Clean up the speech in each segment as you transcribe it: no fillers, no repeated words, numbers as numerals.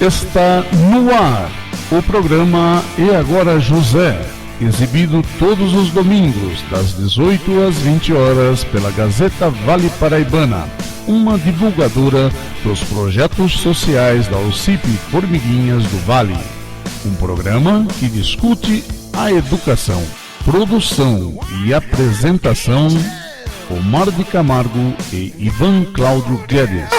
Está no ar o programa E Agora José, exibido todos os domingos, das 18 às 20 horas, pela Gazeta Vale Paraibana, uma divulgadora dos projetos sociais da OCIP Formiguinhas do Vale. Um programa que discute a educação. Produção e apresentação, Omar de Camargo e Ivan Cláudio Guedes.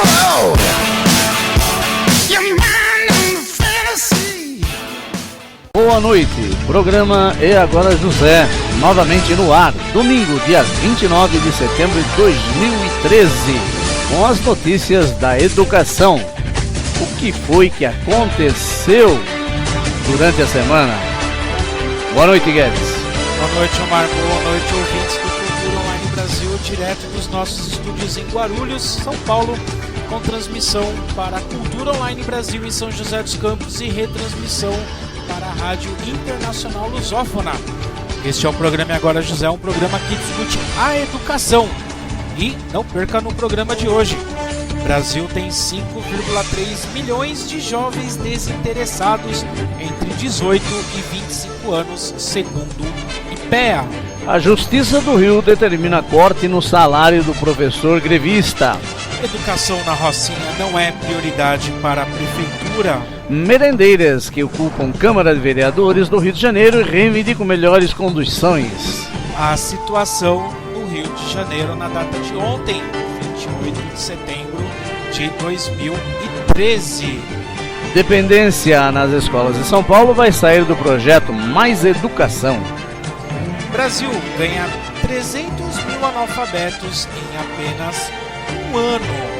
Boa noite, programa E Agora José, novamente no ar, domingo, dia 29 de setembro de 2013, com as notícias da educação. O que foi que aconteceu durante a semana? Boa noite, Guedes. Boa noite, Omar. Boa noite, ouvintes do Cultura Online Brasil, direto dos nossos estúdios em Guarulhos, São Paulo, com transmissão para a Cultura Online Brasil em São José dos Campos e retransmissão para a Rádio Internacional Lusófona. Este é o programa E Agora José, um programa que discute a educação. E não perca no programa de hoje. O Brasil tem 5,3 milhões de jovens desinteressados entre 18 e 25 anos, segundo IPEA. A Justiça do Rio determina corte no salário do professor grevista. Educação na Rocinha não é prioridade para a Prefeitura. Merendeiras que ocupam Câmara de Vereadores do Rio de Janeiro reivindicam melhores condições. A situação no Rio de Janeiro na data de ontem, 28 de setembro de 2013. Dependência nas escolas de São Paulo vai sair do projeto Mais Educação. Brasil ganha 300 mil analfabetos em apenas um ano.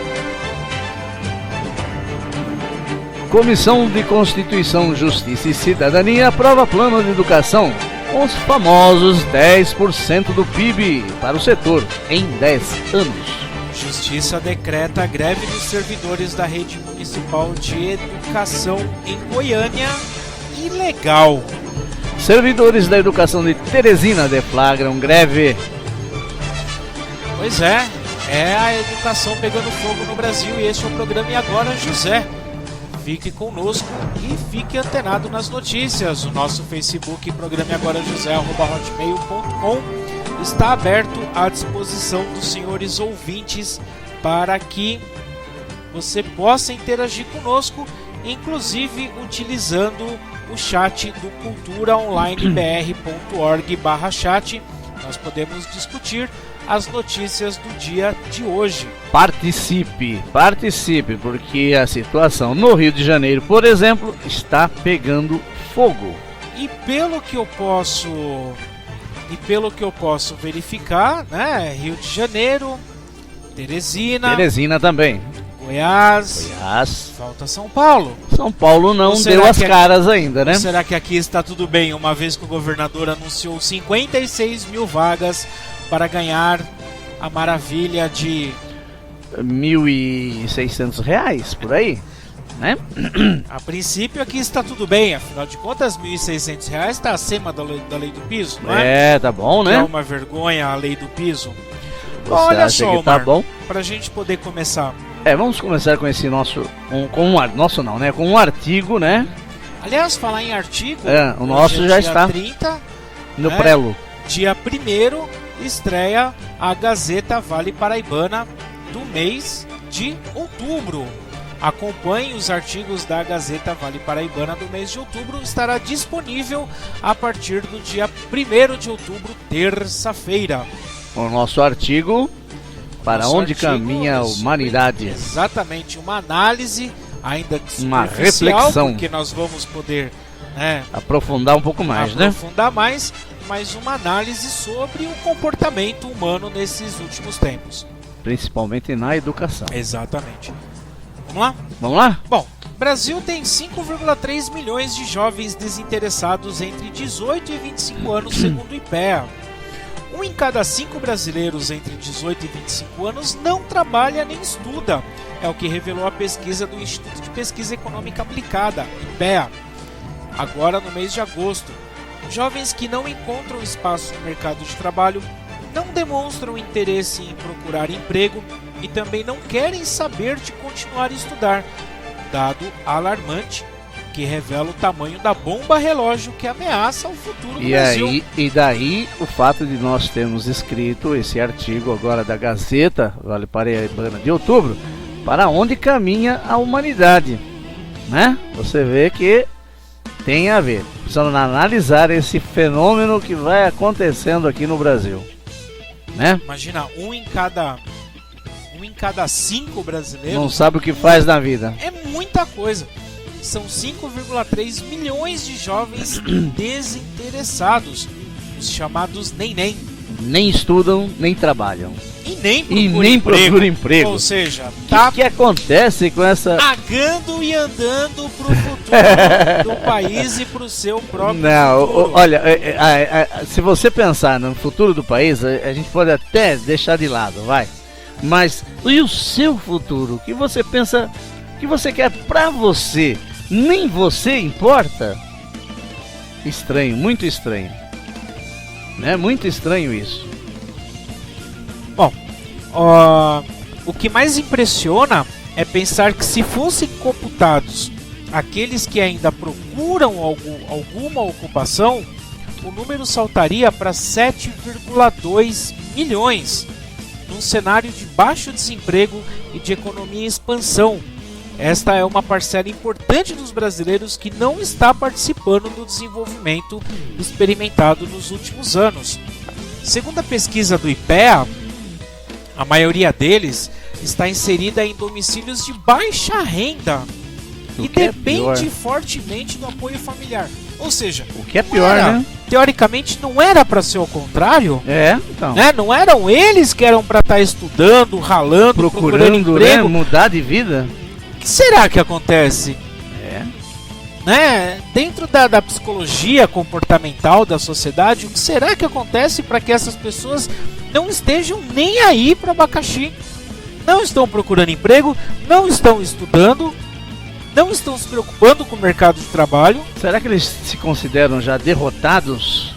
Comissão de Constituição, Justiça e Cidadania aprova plano de educação com os famosos 10% do PIB para o setor em 10 anos. Justiça decreta greve dos servidores da rede municipal de educação em Goiânia ilegal. Servidores da educação de Teresina deflagram greve. Pois é a educação pegando fogo no Brasil e este é o programa E Agora José. Fique conosco e fique antenado nas notícias. O nosso Facebook, programa E Agora José, @hotmail.com, está aberto à disposição dos senhores ouvintes para que você possa interagir conosco, inclusive utilizando o chat do culturaonlinebr.org/chat. Nós podemos discutir as notícias do dia de hoje. Participe, porque a situação no Rio de Janeiro, por exemplo, está pegando fogo. E pelo que eu posso verificar, né, Rio de Janeiro, Teresina também. Goiás, falta São Paulo. São Paulo não deu as caras ainda, né? Será que aqui está tudo bem, uma vez que o governador anunciou 56 mil vagas para ganhar a maravilha de R$1.600, por aí, né? A princípio aqui está tudo bem, afinal de contas R$1.600 está acima da lei do piso, não é? Tá bom, né? É uma vergonha a lei do piso. Você Olha acha só, que tá Omar, bom? pra gente poder começar. Vamos começar com esse com um artigo, né? Aliás, falar em artigo, o nosso já está 30, no prelo. Dia 1º estreia a Gazeta Vale Paraibana do mês de outubro. Acompanhe os artigos da Gazeta Vale Paraibana do mês de outubro. Estará disponível a partir do dia 1º de outubro, terça-feira. O nosso artigo, para onde caminha a humanidade. Exatamente, uma análise ainda uma reflexão, porque nós vamos poder aprofundar um pouco mais, mas uma análise sobre o comportamento humano nesses últimos tempos. Principalmente na educação. Exatamente. Vamos lá? Vamos lá? Bom, Brasil tem 5,3 milhões de jovens desinteressados entre 18 e 25 anos, segundo o IPEA. 1 em cada 5 brasileiros entre 18 e 25 anos não trabalha nem estuda. É o que revelou a pesquisa do Instituto de Pesquisa Econômica Aplicada, IPEA. Agora, no mês de agosto, jovens que não encontram espaço no mercado de trabalho não demonstram interesse em procurar emprego e também não querem saber de continuar a estudar. dado alarmante que revela o tamanho da bomba relógio que ameaça o futuro do Brasil. E daí o fato de nós termos escrito esse artigo agora da Gazeta Vale Paraibana de outubro, para onde caminha a humanidade, né? Você vê que tem a ver. Precisamos analisar esse fenômeno que vai acontecendo aqui no Brasil, né? Imagina, um em cada 5 brasileiros não sabe o que faz na vida. É muita coisa. São 5,3 milhões de jovens desinteressados, os chamados nem. Nem estudam, nem trabalham. E nem procuram emprego. Ou seja, o que acontece com essa... Agando e andando pro futuro do país e pro seu próprio futuro. Olha, se você pensar no futuro do país, a gente pode até deixar de lado, vai. Mas e o seu futuro? O que você pensa, o que você quer pra você? Nem você importa? Estranho, muito estranho. Né? Muito estranho isso. Bom, o que mais impressiona é pensar que se fossem computados aqueles que ainda procuram alguma ocupação, o número saltaria para 7,2 milhões, num cenário de baixo desemprego e de economia em expansão. Esta é uma parcela importante dos brasileiros que não está participando do desenvolvimento experimentado nos últimos anos. Segundo a pesquisa do IPEA, a maioria deles está inserida em domicílios de baixa renda e depende fortemente do apoio familiar. Ou seja, o que é pior, né? Teoricamente não era para ser o contrário. Então. Né? Não eram eles que eram para estar estudando, ralando, procurando emprego, mudar de vida. O que será que acontece? Né? Dentro da psicologia comportamental da sociedade, o que será que acontece para que essas pessoas não estejam nem aí para abacaxi? Não estão procurando emprego, não estão estudando, não estão se preocupando com o mercado de trabalho. Será que eles se consideram já derrotados?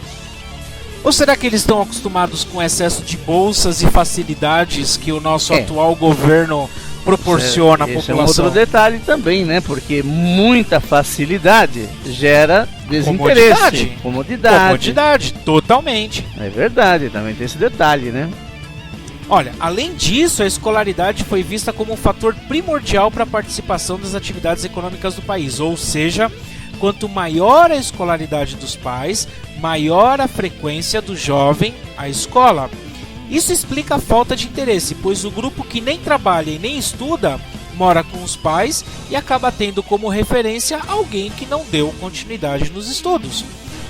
Ou será que eles estão acostumados com o excesso de bolsas e facilidades que o nosso atual governo proporciona à população? É um outro detalhe também, né? Porque muita facilidade gera desinteresse. Comodidade, totalmente. É verdade, também tem esse detalhe, né? Olha, além disso, a escolaridade foi vista como um fator primordial para a participação das atividades econômicas do país. Ou seja, quanto maior a escolaridade dos pais, maior a frequência do jovem à escola. Isso explica a falta de interesse, pois o grupo que nem trabalha e nem estuda mora com os pais e acaba tendo como referência alguém que não deu continuidade nos estudos.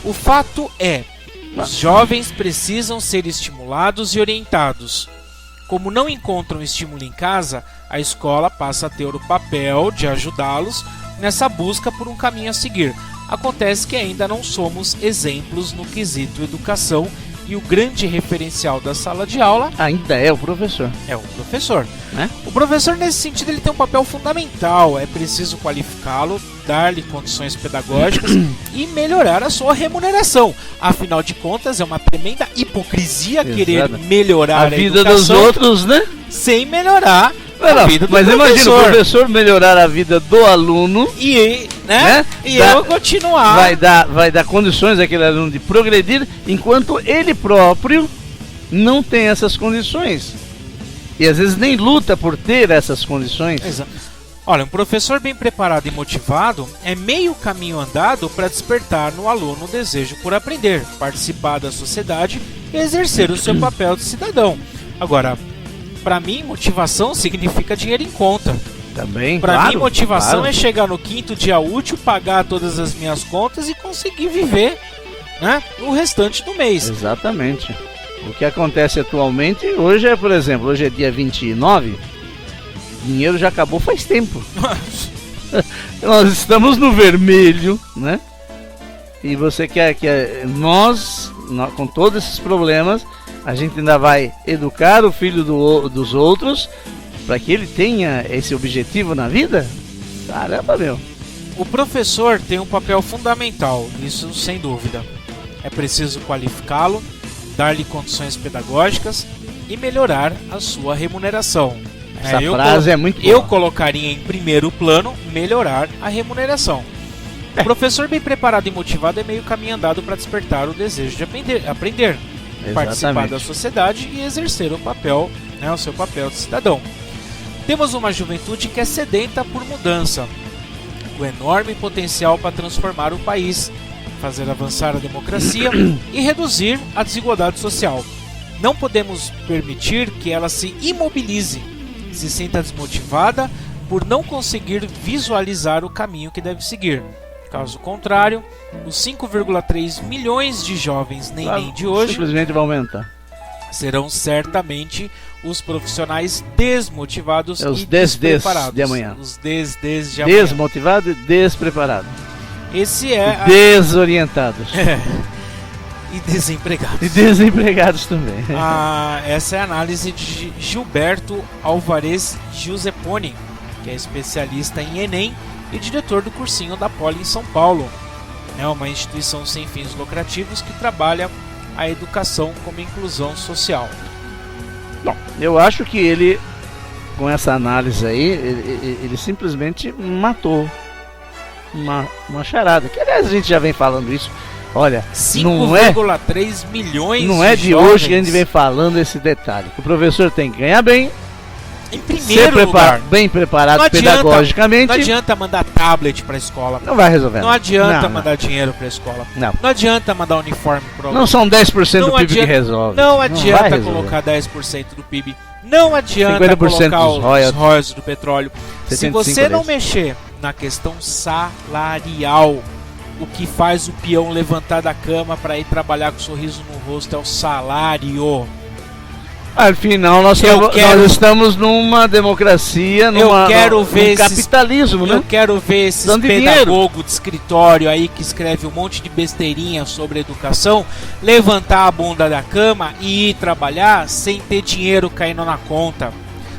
O fato é, os jovens precisam ser estimulados e orientados. Como não encontram estímulo em casa, a escola passa a ter o papel de ajudá-los nessa busca por um caminho a seguir. Acontece que ainda não somos exemplos no quesito educação e o grande referencial da sala de aula ainda é o professor. É o professor, né? O professor, nesse sentido, ele tem um papel fundamental. É preciso qualificá-lo, dar-lhe condições pedagógicas e melhorar a sua remuneração. Afinal de contas, é uma tremenda hipocrisia querer melhorar a vida dos outros, né? Sem melhorar a vida do mas professor. Imagina o professor melhorar a vida do aluno e eu continuar. Vai dar condições àquele aluno de progredir, enquanto ele próprio não tem essas condições. E às vezes nem luta por ter essas condições. Exato. Olha, um professor bem preparado e motivado é meio caminho andado para despertar no aluno o desejo por aprender, participar da sociedade e exercer o seu papel de cidadão. Agora, para mim, motivação significa dinheiro em conta. Também, Para mim, motivação é chegar no 5º dia útil, pagar todas as minhas contas e conseguir viver, né, o restante do mês. Exatamente. O que acontece atualmente, hoje é, por exemplo, hoje é dia 29, dinheiro já acabou faz tempo. Nós estamos no vermelho, né? E você quer que nós, com todos esses problemas, a gente ainda vai educar o filho dos outros para que ele tenha esse objetivo na vida? Caramba, meu. O professor tem um papel fundamental, isso sem dúvida. É preciso qualificá-lo, dar-lhe condições pedagógicas e melhorar a sua remuneração. Essa frase é muito boa. Eu colocaria em primeiro plano melhorar a remuneração. O professor bem preparado e motivado é meio caminho andado para despertar o desejo de aprender, participar da sociedade e exercer o papel, né, o seu papel de cidadão. Temos uma juventude que é sedenta por mudança, com enorme potencial para transformar o país, fazer avançar a democracia e reduzir a desigualdade social. Não podemos permitir que ela se imobilize, se sinta desmotivada por não conseguir visualizar o caminho que deve seguir. Caso contrário, os 5,3 milhões de jovens nem de hoje simplesmente vai aumentar. Serão certamente os profissionais desmotivados os e despreparados. De amanhã. Os de amanhã. Desmotivado e despreparado. Esse é desorientados. E desempregados. E desempregados também. Essa é a análise de Gilberto Alvarez Giusepponi, que é especialista em Enem e diretor do cursinho da Poli em São Paulo. É uma instituição sem fins lucrativos que trabalha a educação como inclusão social. Bom, eu acho que ele, com essa análise aí, ele simplesmente matou uma charada. Que aliás a gente já vem falando isso. Olha, 5,3 milhões não é de jovens. hoje que a gente vem falando esse detalhe. O professor tem que ganhar bem, em primeiro lugar, bem preparado pedagogicamente. Não adianta mandar tablet para a escola. Não vai resolver. Não adianta mandar dinheiro para a escola. Não adianta mandar uniforme para o Não são 10% do PIB que resolve. Não adianta colocar 10% do PIB. Não adianta colocar os royalties do petróleo. Se você não mexer na questão salarial, o que faz o peão levantar da cama para ir trabalhar com um sorriso no rosto é o salário. Afinal, nós estamos numa democracia, num capitalismo, né? Eu quero ver esses pedagogos de escritório aí que escreve um monte de besteirinha sobre educação, levantar a bunda da cama e ir trabalhar sem ter dinheiro caindo na conta.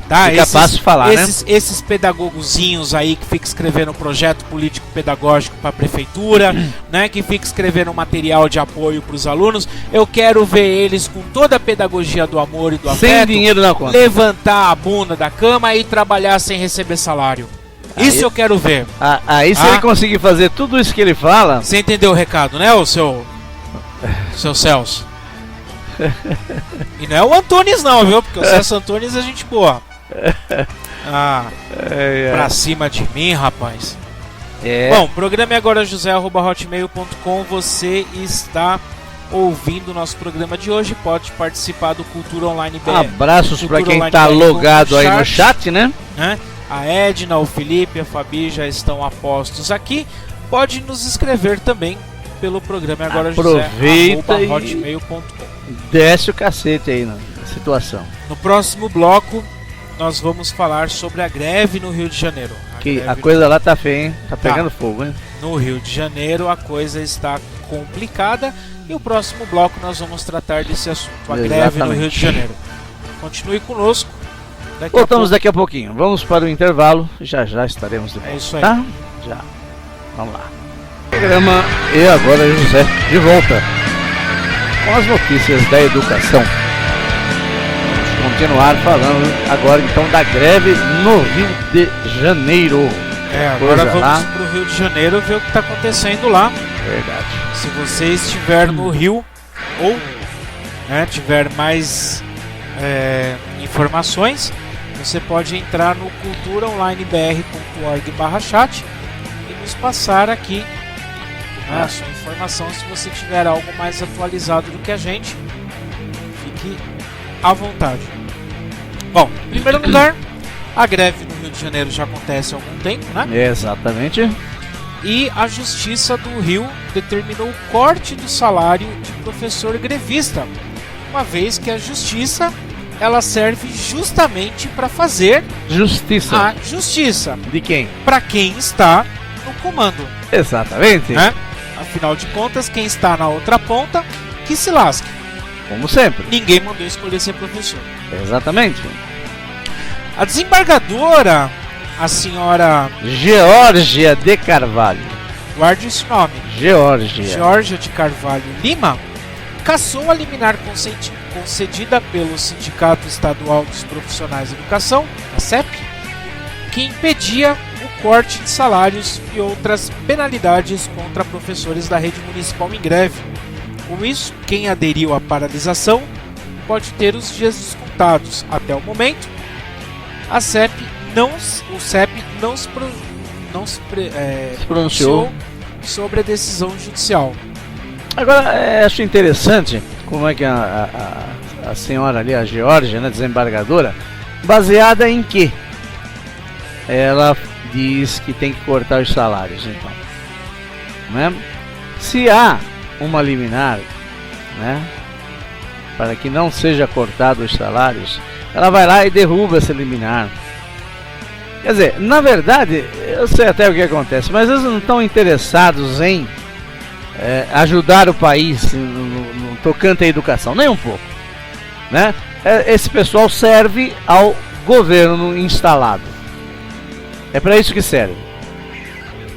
Tá? Fica fácil falar, esses pedagogozinhos aí que fica escrevendo projeto político pedagógico para a prefeitura, né, que fica escrevendo material de apoio para os alunos, eu quero ver eles com toda a pedagogia do amor e do afeto, sem dinheiro na conta, levantar a bunda da cama e trabalhar sem receber salário. Isso eu quero ver. Aí se ele conseguir fazer tudo isso que ele fala... Você entendeu o recado, né, o seu Celso? E não é o Antunes não, viu? Porque o Celso Antunes é gente boa. Pra cima de mim, rapaz. Bom, programa é agora josé@hotmail.com. Você está ouvindo o nosso programa de hoje, pode participar do Cultura Online BR. Abraços para quem está logado aí no chat, né? A Edna, o Felipe, a Fabi já estão a postos aqui. Pode nos escrever também pelo programa agora josé@hotmail.com. Desce o cacete aí na situação. No próximo bloco nós vamos falar sobre a greve no Rio de Janeiro. A coisa lá tá feia, hein? Tá pegando fogo, hein? No Rio de Janeiro a coisa está complicada e o próximo bloco nós vamos tratar desse assunto, a greve no Rio de Janeiro. Continue conosco. Voltamos daqui a pouquinho. Vamos para o intervalo, já estaremos de volta. É isso aí. Tá? Já. Vamos lá. Programa E Agora José, de volta com as notícias da educação. Continuar falando agora então da greve no Rio de Janeiro. Agora vamos para o Rio de Janeiro ver o que está acontecendo lá. Verdade. Se você estiver no Rio ou tiver mais informações, você pode entrar no culturaonlinebr.org/chat e nos passar aqui a sua informação. Se você tiver algo mais atualizado do que a gente, fique à vontade. Bom, em primeiro lugar, a greve no Rio de Janeiro já acontece há algum tempo, né? Exatamente. E a Justiça do Rio determinou o corte do salário de professor grevista, uma vez que a Justiça ela serve justamente para fazer justiça. A justiça. De quem? Para quem está no comando. Exatamente. Afinal de contas, quem está na outra ponta, que se lasque. Como sempre. Ninguém mandou escolher ser professor. Exatamente. A desembargadora, a senhora Geórgia de Carvalho. Guarde esse nome. Geórgia de Carvalho Lima, cassou a liminar concedida pelo Sindicato Estadual dos Profissionais de Educação, a SEP, que impedia o corte de salários e outras penalidades contra professores da rede municipal em greve. Com isso, quem aderiu à paralisação pode ter os dias descontados. Até o momento, o CEP não se pronunciou sobre a decisão judicial. Agora, acho interessante como é que a senhora ali, a Geórgia, né, desembargadora, baseada em quê? Ela diz que tem que cortar os salários, então. Né? Se há uma liminar, né, para que não seja cortado os salários, ela vai lá e derruba essa liminar. Quer dizer, na verdade, eu sei até o que acontece, mas eles não estão interessados em ajudar o país no tocante à educação, nem um pouco. Né? Esse pessoal serve ao governo instalado. É para isso que serve.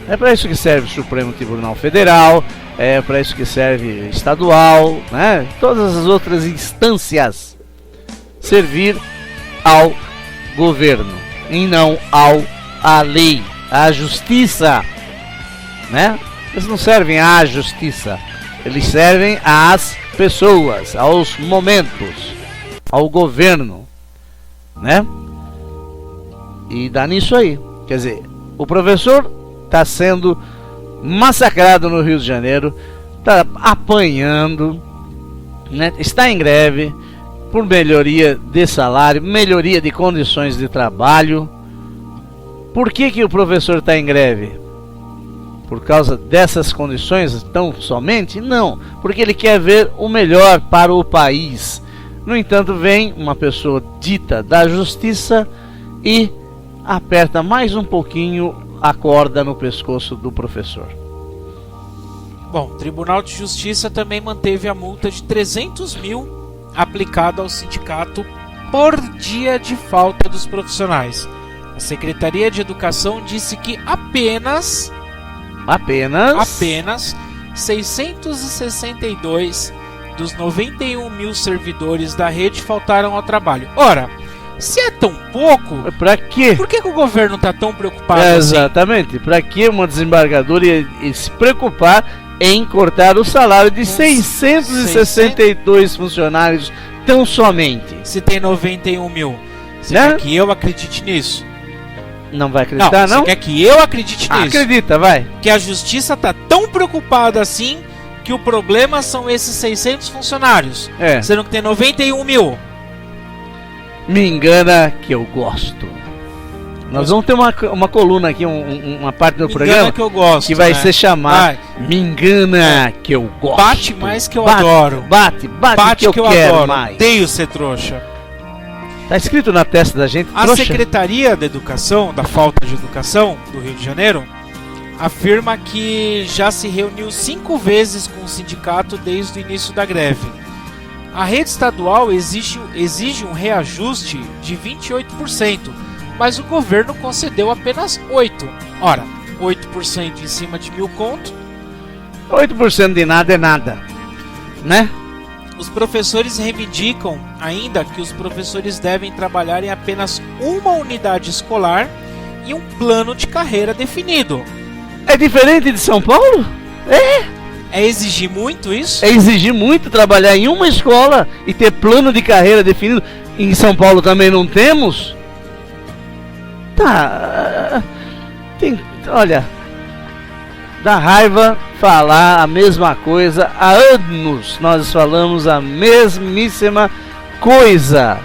É para isso que serve o Supremo Tribunal Federal, é para isso que serve estadual, né? Todas as outras instâncias. Servir ao governo e não à lei, à justiça, né? Eles não servem à justiça, eles servem às pessoas, aos momentos, ao governo, né? E dá nisso aí. Quer dizer, o professor está sendo massacrado no Rio de Janeiro, está apanhando, né? Está em greve por melhoria de salário, melhoria de condições de trabalho. Por que o professor está em greve? Por causa dessas condições tão somente? Não, porque ele quer ver o melhor para o país. No entanto, vem uma pessoa dita da justiça e aperta mais um pouquinho a corda no pescoço do professor. Bom, o Tribunal de Justiça também manteve a multa de 300 mil aplicada ao sindicato por dia de falta dos profissionais. A Secretaria de Educação disse que apenas 662 dos 91 mil servidores da rede faltaram ao trabalho. Ora, se é tão pouco, pra quê? Por que o governo está tão preocupado assim? Exatamente, para que uma desembargadora ia se preocupar em cortar o salário de 662 funcionários tão somente? Se tem 91 mil, você né? quer que eu acredite nisso? Não vai acreditar, não? Você quer que eu acredite nisso? Acredita, vai. Que a justiça está tão preocupada assim que o problema são esses 600 funcionários, sendo que tem 91 mil. Me engana que eu gosto. Nós vamos ter uma coluna aqui, uma parte do programa que eu gosto, que vai ser chamada Me Engana que eu gosto. Bate mais que eu adoro. Bate que eu quero adoro. Mais. Odeio ser trouxa. Tá escrito na testa da gente, a trouxa? Secretaria da Educação, da falta de educação do Rio de Janeiro, afirma que já se reuniu 5 vezes com o sindicato desde o início da greve. A rede estadual exige um reajuste de 28%, mas o governo concedeu apenas 8%. Ora, 8% em cima de 1.000 conto. 8% de nada é nada, né? Os professores reivindicam ainda que os professores devem trabalhar em apenas uma unidade escolar e um plano de carreira definido. É diferente de São Paulo? É exigir muito isso? É exigir muito trabalhar em uma escola e ter plano de carreira definido. Em São Paulo também não temos? Tá. Olha, dá raiva falar a mesma coisa. Há anos nós falamos a mesmíssima coisa,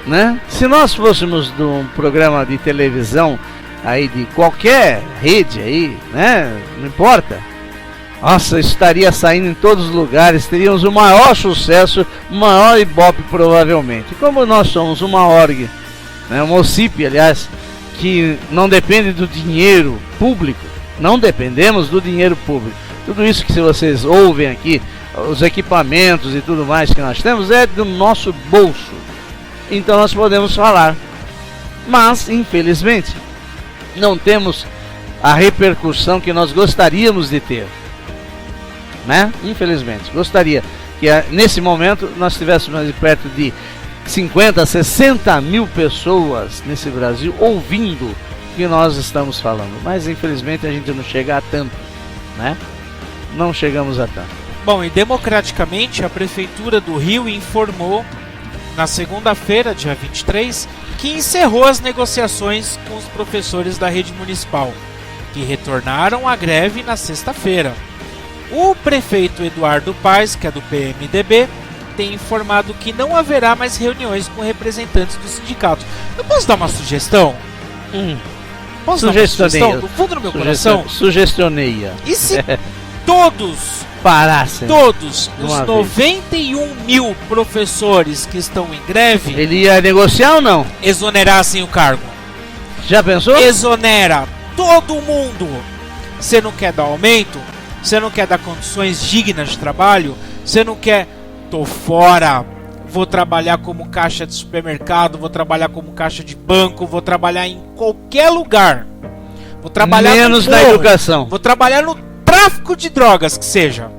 né? Se nós fôssemos de um programa de televisão aí de qualquer rede aí, né? Não importa. Nossa, estaria saindo em todos os lugares, teríamos o maior sucesso, o maior ibope provavelmente. Como nós somos uma org, né, uma OCIP, aliás, que não depende do dinheiro público, não dependemos do dinheiro público. Tudo isso que vocês ouvem aqui, os equipamentos e tudo mais que nós temos, é do nosso bolso. Então nós podemos falar. Mas, infelizmente, não temos a repercussão que nós gostaríamos de ter. Né? Infelizmente, gostaria. que nesse momento nós tivéssemos ali perto de 50, 60 mil pessoas nesse Brasil ouvindo o que nós estamos falando. Mas infelizmente a gente não chega a tanto, né? Não chegamos a tanto. Bom, e democraticamente a Prefeitura do Rio informou na segunda-feira, dia 23, que encerrou as negociações com os professores da rede municipal, que retornaram à greve na sexta-feira. O prefeito Eduardo Paes, que é do PMDB, tem informado que não haverá mais reuniões com representantes do sindicato. Eu posso dar uma sugestão? Posso dar uma sugestão do fundo do meu coração? Sugestioneia. E se todos parassem? Todos os 91 mil professores que estão em greve... Ele ia negociar ou não? Exonerassem o cargo. Já pensou? Exonera todo mundo. Você não quer dar aumento? Você não quer dar condições dignas de trabalho? Você não quer... Tô fora, vou trabalhar como caixa de supermercado, vou trabalhar como caixa de banco, vou trabalhar em qualquer lugar. Vou trabalhar menos na educação. Vou trabalhar no tráfico de drogas que seja.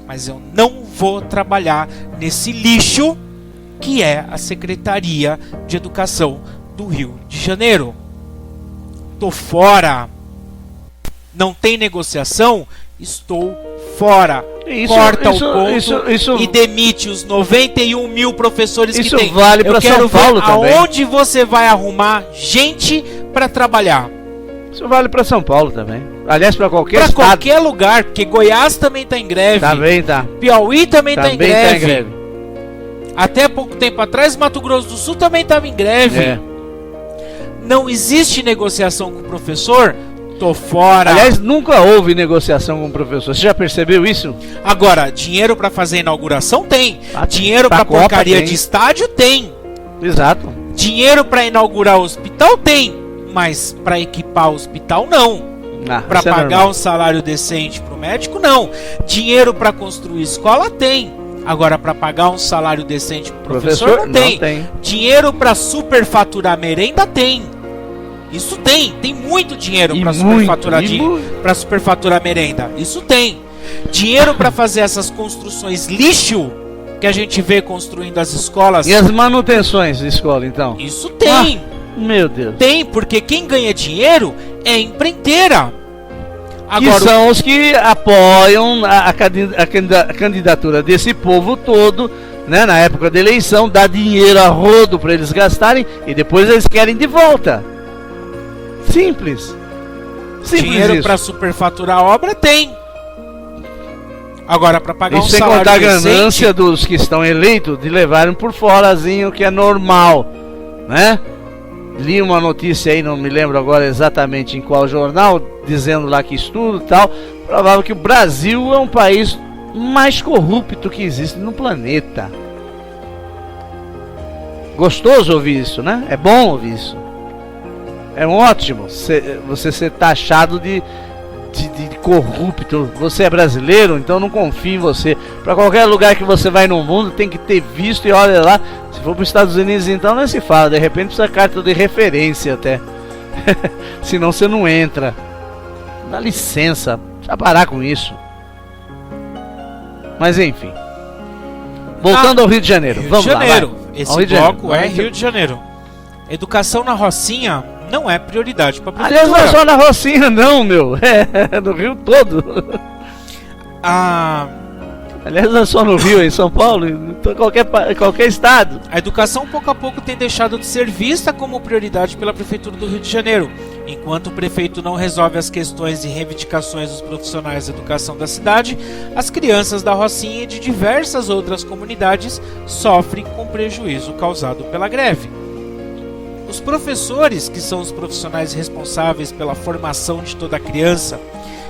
Mas eu não vou trabalhar nesse lixo que é a Secretaria de Educação do Rio de Janeiro. Tô fora. Não tem negociação? Estou fora. Corta o ponto e demite os 91 mil professores que tem. Isso vale para São Paulo também. Aonde você vai arrumar gente para trabalhar? Isso vale para São Paulo também. Aliás, para qualquer estado. Para qualquer lugar, porque Goiás também está em greve. Também tá. Piauí também está em greve. Até pouco tempo atrás, Mato Grosso do Sul também estava em greve. Não existe negociação com o professor. Tô fora. Aliás, nunca houve negociação com o professor. Você já percebeu isso? Agora, dinheiro pra fazer inauguração tem. Dinheiro pra porcaria de estádio tem. Exato. Dinheiro pra inaugurar o hospital tem. Mas pra equipar o hospital não. Pra pagar um salário decente pro médico não. Dinheiro pra construir escola tem. Agora pra pagar um salário decente pro professor não tem. Dinheiro pra superfaturar merenda tem. Isso tem muito dinheiro para superfaturar merenda. Isso tem. Dinheiro para fazer essas construções lixo que a gente vê construindo as escolas. E as manutenções de escola, então? Isso tem. Meu Deus. Tem, porque quem ganha dinheiro é a empreiteira. Agora, que são os que apoiam a candidatura desse povo todo, né, na época da eleição, dá dinheiro a rodo para eles gastarem e depois eles querem de volta. Simples. Dinheiro para superfaturar a obra tem. Agora para pagar um salário decente... sem contar a ganância dos que estão eleitos de levarem por forazinho, que é normal, né? Li uma notícia aí, não me lembro agora exatamente em qual jornal, dizendo lá que estudo e tal, provável que o Brasil é um país mais corrupto que existe no planeta. Gostoso ouvir isso, né? É bom ouvir isso. É ótimo você ser taxado de corrupto. Você é brasileiro, então não confio em você. Para qualquer lugar que você vai no mundo tem que ter visto. E olha lá, se for para os Estados Unidos então não se fala. De repente precisa carta de referência até. Senão você não entra. Dá licença, precisa parar com isso. Mas enfim, voltando ao Rio de Janeiro. Vamos lá. Esse bloco é Rio de Janeiro. Educação na Rocinha não é prioridade para a prefeitura. Aliás, não é só na Rocinha não, meu. É no Rio todo. Aliás, não é só no Rio, em São Paulo, em qualquer estado. A educação pouco a pouco tem deixado de ser vista como prioridade pela prefeitura do Rio de Janeiro. Enquanto o prefeito não resolve as questões e reivindicações dos profissionais da educação da cidade, as crianças da Rocinha e de diversas outras comunidades sofrem com prejuízo causado pela greve. Os professores, que são os profissionais responsáveis pela formação de toda criança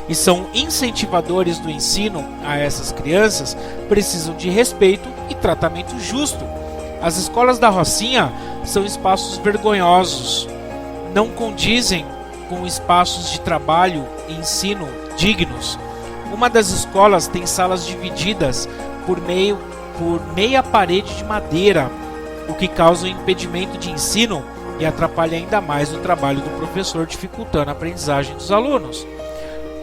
e são incentivadores do ensino a essas crianças, precisam de respeito e tratamento justo. As escolas da Rocinha são espaços vergonhosos, não condizem com espaços de trabalho e ensino dignos. Uma das escolas tem salas divididas por meia parede de madeira, o que causa um impedimento de ensino e atrapalha ainda mais o trabalho do professor, dificultando a aprendizagem dos alunos.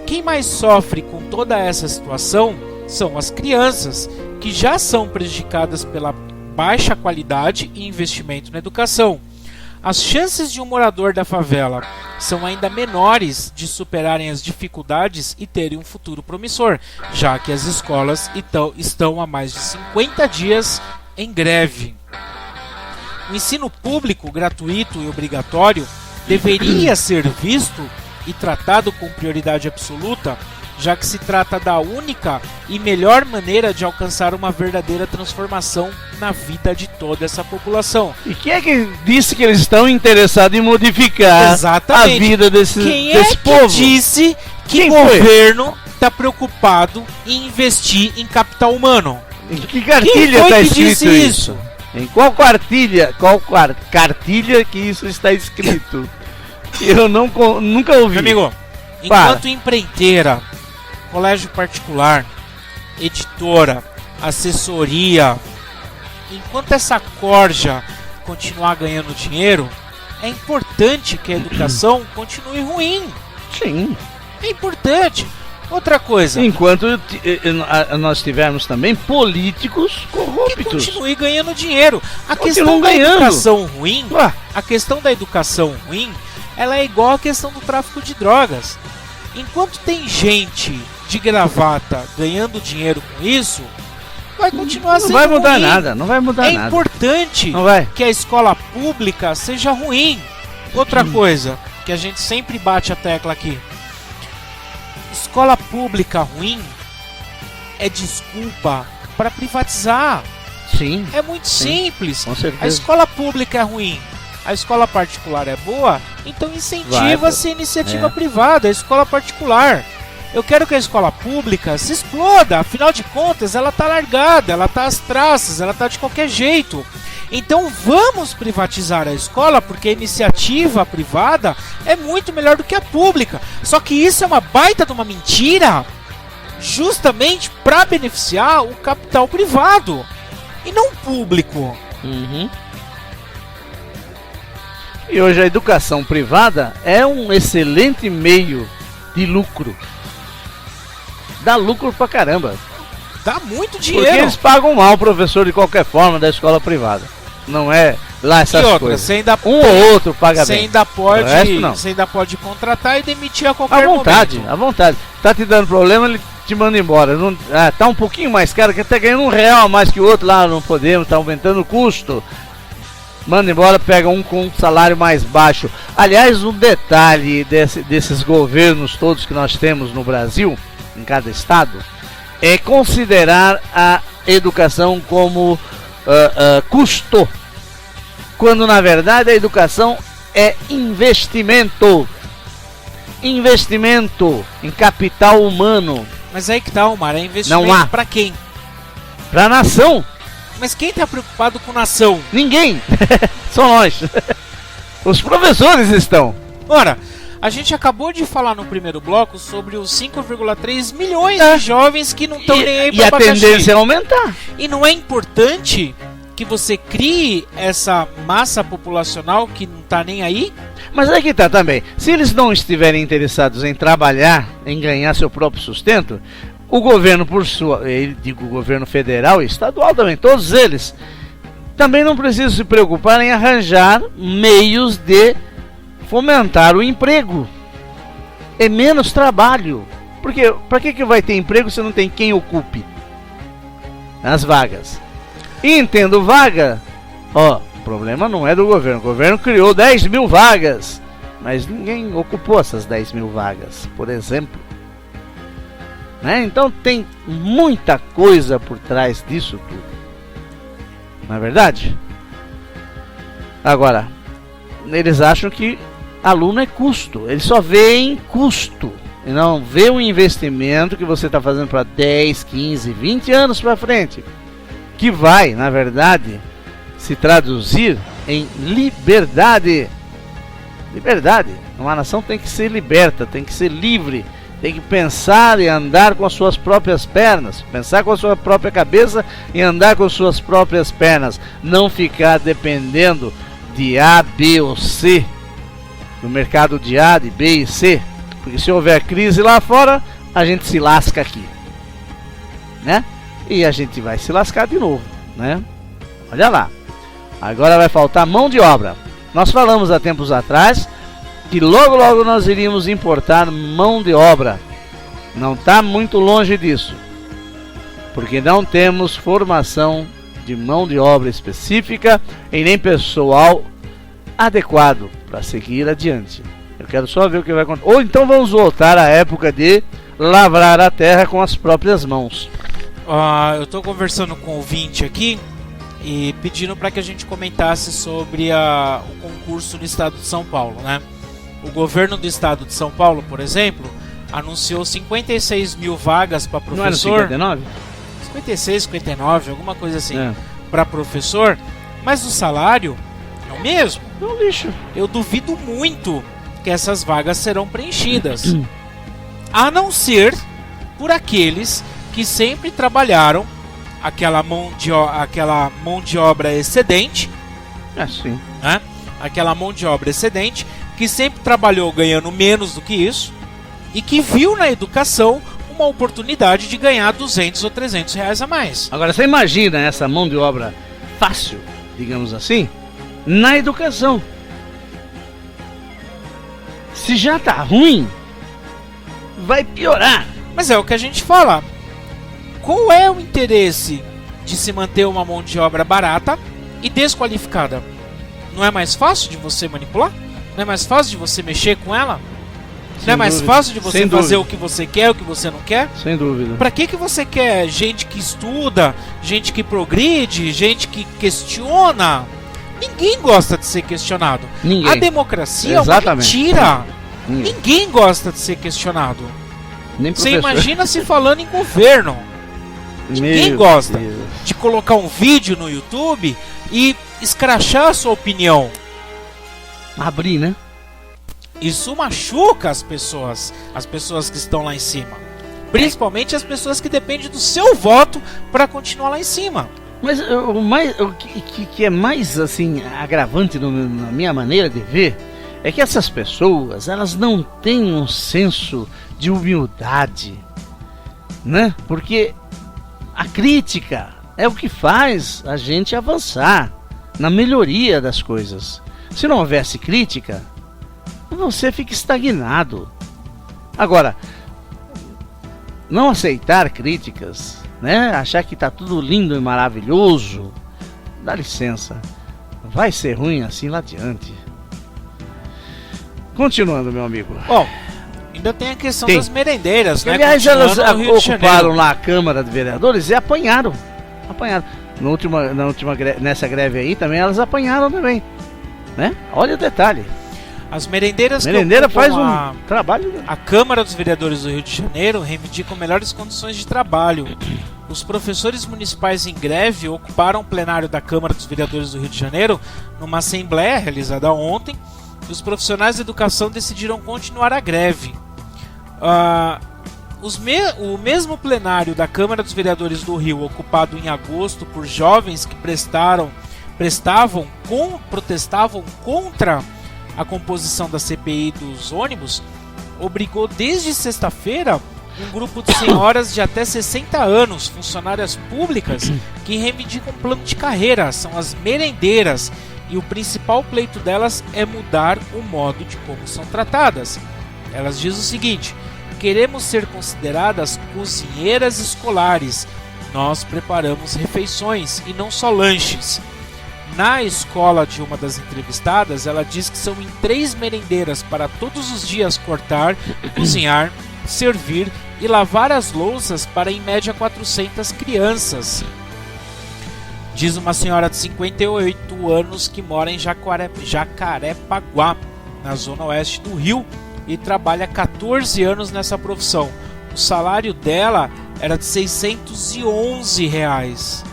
Quem mais sofre com toda essa situação são as crianças, que já são prejudicadas pela baixa qualidade e investimento na educação. As chances de um morador da favela são ainda menores de superarem as dificuldades e terem um futuro promissor, já que as escolas estão há mais de 50 dias em greve. O ensino público, gratuito e obrigatório, deveria ser visto e tratado com prioridade absoluta, já que se trata da única e melhor maneira de alcançar uma verdadeira transformação na vida de toda essa população. E quem é que disse que eles estão interessados em modificar Exatamente. a vida desse povo? Quem é que disse que o governo está preocupado em investir em capital humano? Em que cartilha está escrito isso? Em qual cartilha? Cartilha que isso está escrito? Eu nunca ouvi. Meu amigo, enquanto empreiteira, colégio particular, editora, assessoria, enquanto essa corja continuar ganhando dinheiro, é importante que a educação continue ruim. Sim. É importante. Outra coisa. Enquanto nós tivermos também políticos corruptos. Que continue ganhando dinheiro. A Continuam questão da ganhando. educação ruim, a questão da educação ruim, ela é igual à questão do tráfico de drogas. Enquanto tem gente de gravata ganhando dinheiro com isso, vai continuar sendo ruim. Não vai mudar nada, não vai mudar nada. É importante que a escola pública seja ruim. Outra coisa que a gente sempre bate a tecla aqui. Escola pública ruim é desculpa para privatizar. Sim. É muito simples. Com certeza. A escola pública é ruim, a escola particular é boa, então incentiva-se a iniciativa privada, a escola particular. Eu quero que a escola pública se exploda, afinal de contas ela está largada, ela está às traças, ela está de qualquer jeito. Então vamos privatizar a escola, porque a iniciativa privada é muito melhor do que a pública. Só que isso é uma baita de uma mentira, justamente para beneficiar o capital privado e não o público. E hoje a educação privada é um excelente meio de lucro. Dá lucro pra caramba. Dá muito dinheiro. Porque eles pagam mal o professor de qualquer forma da escola privada. Não é lá essas coisas. Um ou outro paga bem. Você ainda pode contratar e demitir a qualquer momento. À vontade. Tá te dando problema, ele te manda embora. Não, tá um pouquinho mais caro, que até ganhando R$1 a mais que o outro lá, não podemos, tá aumentando o custo. Manda embora, pega um com um salário mais baixo. Aliás, um detalhe desses governos todos que nós temos no Brasil, em cada estado, é considerar a educação como custo, quando na verdade a educação é investimento em capital humano. Mas aí que tá, Omar, é investimento para quem? Para a nação. Mas quem está preocupado com nação? Ninguém. Só nós. Os professores estão. Ora, a gente acabou de falar no primeiro bloco sobre os 5,3 milhões de jovens que não estão nem aí para abacaxi. E a tendência é aumentar. E não é importante que você crie essa massa populacional que não está nem aí? Mas é que tá também. Se eles não estiverem interessados em trabalhar, em ganhar seu próprio sustento, o governo, digo o governo federal e estadual também, todos eles, também não precisam se preocupar em arranjar meios de fomentar o emprego. É menos trabalho. Porque para que vai ter emprego se não tem quem ocupe as vagas? E entendo vaga, o problema não é do governo. O governo criou 10 mil vagas, mas ninguém ocupou essas 10 mil vagas, por exemplo. Né? Então tem muita coisa por trás disso tudo. Não é verdade? Agora, eles acham que aluno é custo. Eles só veem custo e não vê o investimento que você está fazendo para 10, 15, 20 anos para frente, que vai, na verdade, se traduzir em liberdade. Liberdade. Uma nação tem que ser liberta, tem que ser livre, tem que pensar e andar com as suas próprias pernas, pensar com a sua própria cabeça e andar com as suas próprias pernas, não ficar dependendo de A, B ou C, do mercado de A, de B e C, porque se houver crise lá fora, a gente se lasca aqui. né? E a gente vai se lascar de novo, né? Olha lá. Agora vai faltar mão de obra. Nós falamos há tempos atrás que logo nós iríamos importar mão de obra. Não está muito longe disso, porque não temos formação de mão de obra específica e nem pessoal adequado para seguir adiante. Eu quero só ver o que vai acontecer. Ou então vamos voltar à época de lavrar a terra com as próprias mãos. Eu estou conversando com o ouvinte aqui e pedindo para que a gente comentasse sobre o concurso do estado de São Paulo, né? O governo do estado de São Paulo, por exemplo, anunciou 56 mil vagas para professor. Não era 59? 56, 59, alguma coisa assim, para professor, mas o salário é o mesmo. É um lixo. Eu duvido muito que essas vagas serão preenchidas, a não ser por aqueles que sempre trabalharam aquela mão de obra excedente, sim. né? Aquela mão de obra excedente que sempre trabalhou ganhando menos do que isso e que viu na educação uma oportunidade de ganhar 200 ou 300 reais a mais. Agora você imagina essa mão de obra fácil, digamos assim, na educação. Se já tá ruim, vai piorar. Mas é o que a gente fala. Qual é o interesse de se manter uma mão de obra barata e desqualificada? Não é mais fácil de você manipular? Não é mais fácil de você mexer com ela? Não é mais fácil de você fazer o que você quer, o que você não quer? Sem dúvida. Pra que você quer gente que estuda, gente que progride, gente que questiona? Ninguém gosta de ser questionado. Ninguém. A democracia é uma mentira. Ninguém gosta de ser questionado. Nem você imagina se falando em governo. Ninguém gosta de colocar um vídeo no YouTube e escrachar a sua opinião. Abrir, né? Isso machuca as pessoas que estão lá em cima. Principalmente as pessoas que dependem do seu voto para continuar lá em cima. Mas o que é mais assim agravante na minha maneira de ver é que essas pessoas, elas não têm um senso de humildade, né? Porque a crítica é o que faz a gente avançar na melhoria das coisas. Se não houvesse crítica, você fica estagnado. Agora, não aceitar críticas, né? Achar que tá tudo lindo e maravilhoso, dá licença, vai ser ruim assim lá adiante. Continuando, meu amigo. Bom, ainda tem a questão das merendeiras, né? Aliás, elas ocuparam lá a Câmara de Vereadores e apanharam. Nessa greve aí também elas apanharam também, né? Olha o detalhe. As merendeiras faz um trabalho. A Câmara dos Vereadores do Rio de Janeiro reivindicam melhores condições de trabalho. Os professores municipais em greve ocuparam o plenário da Câmara dos Vereadores do Rio de Janeiro numa assembleia realizada ontem. Os profissionais de educação decidiram continuar a greve. O mesmo plenário da Câmara dos Vereadores do Rio, ocupado em agosto por jovens que protestavam contra a composição da CPI dos ônibus, obrigou desde sexta-feira um grupo de senhoras de até 60 anos, funcionárias públicas, que reivindicam um plano de carreira, são as merendeiras, e o principal pleito delas é mudar o modo de como são tratadas. Elas dizem o seguinte: queremos ser consideradas cozinheiras escolares, nós preparamos refeições e não só lanches. Na escola de uma das entrevistadas, ela diz que são em 3 merendeiras para todos os dias cortar, cozinhar, servir e lavar as louças para em média 400 crianças. Diz uma senhora de 58 anos que mora em Jacarepaguá, na zona oeste do Rio, e trabalha 14 anos nessa profissão. O salário dela era de R$611.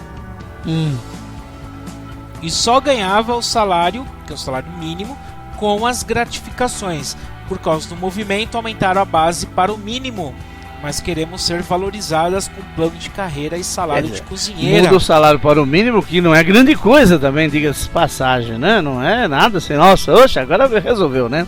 E só ganhava o salário, que é o salário mínimo, com as gratificações. Por causa do movimento, aumentaram a base para o mínimo. Mas queremos ser valorizadas com plano de carreira e salário de cozinheira. Muda o salário para o mínimo, que não é grande coisa também, diga-se passagem, né? Não é nada assim, nossa, oxe, agora resolveu, né?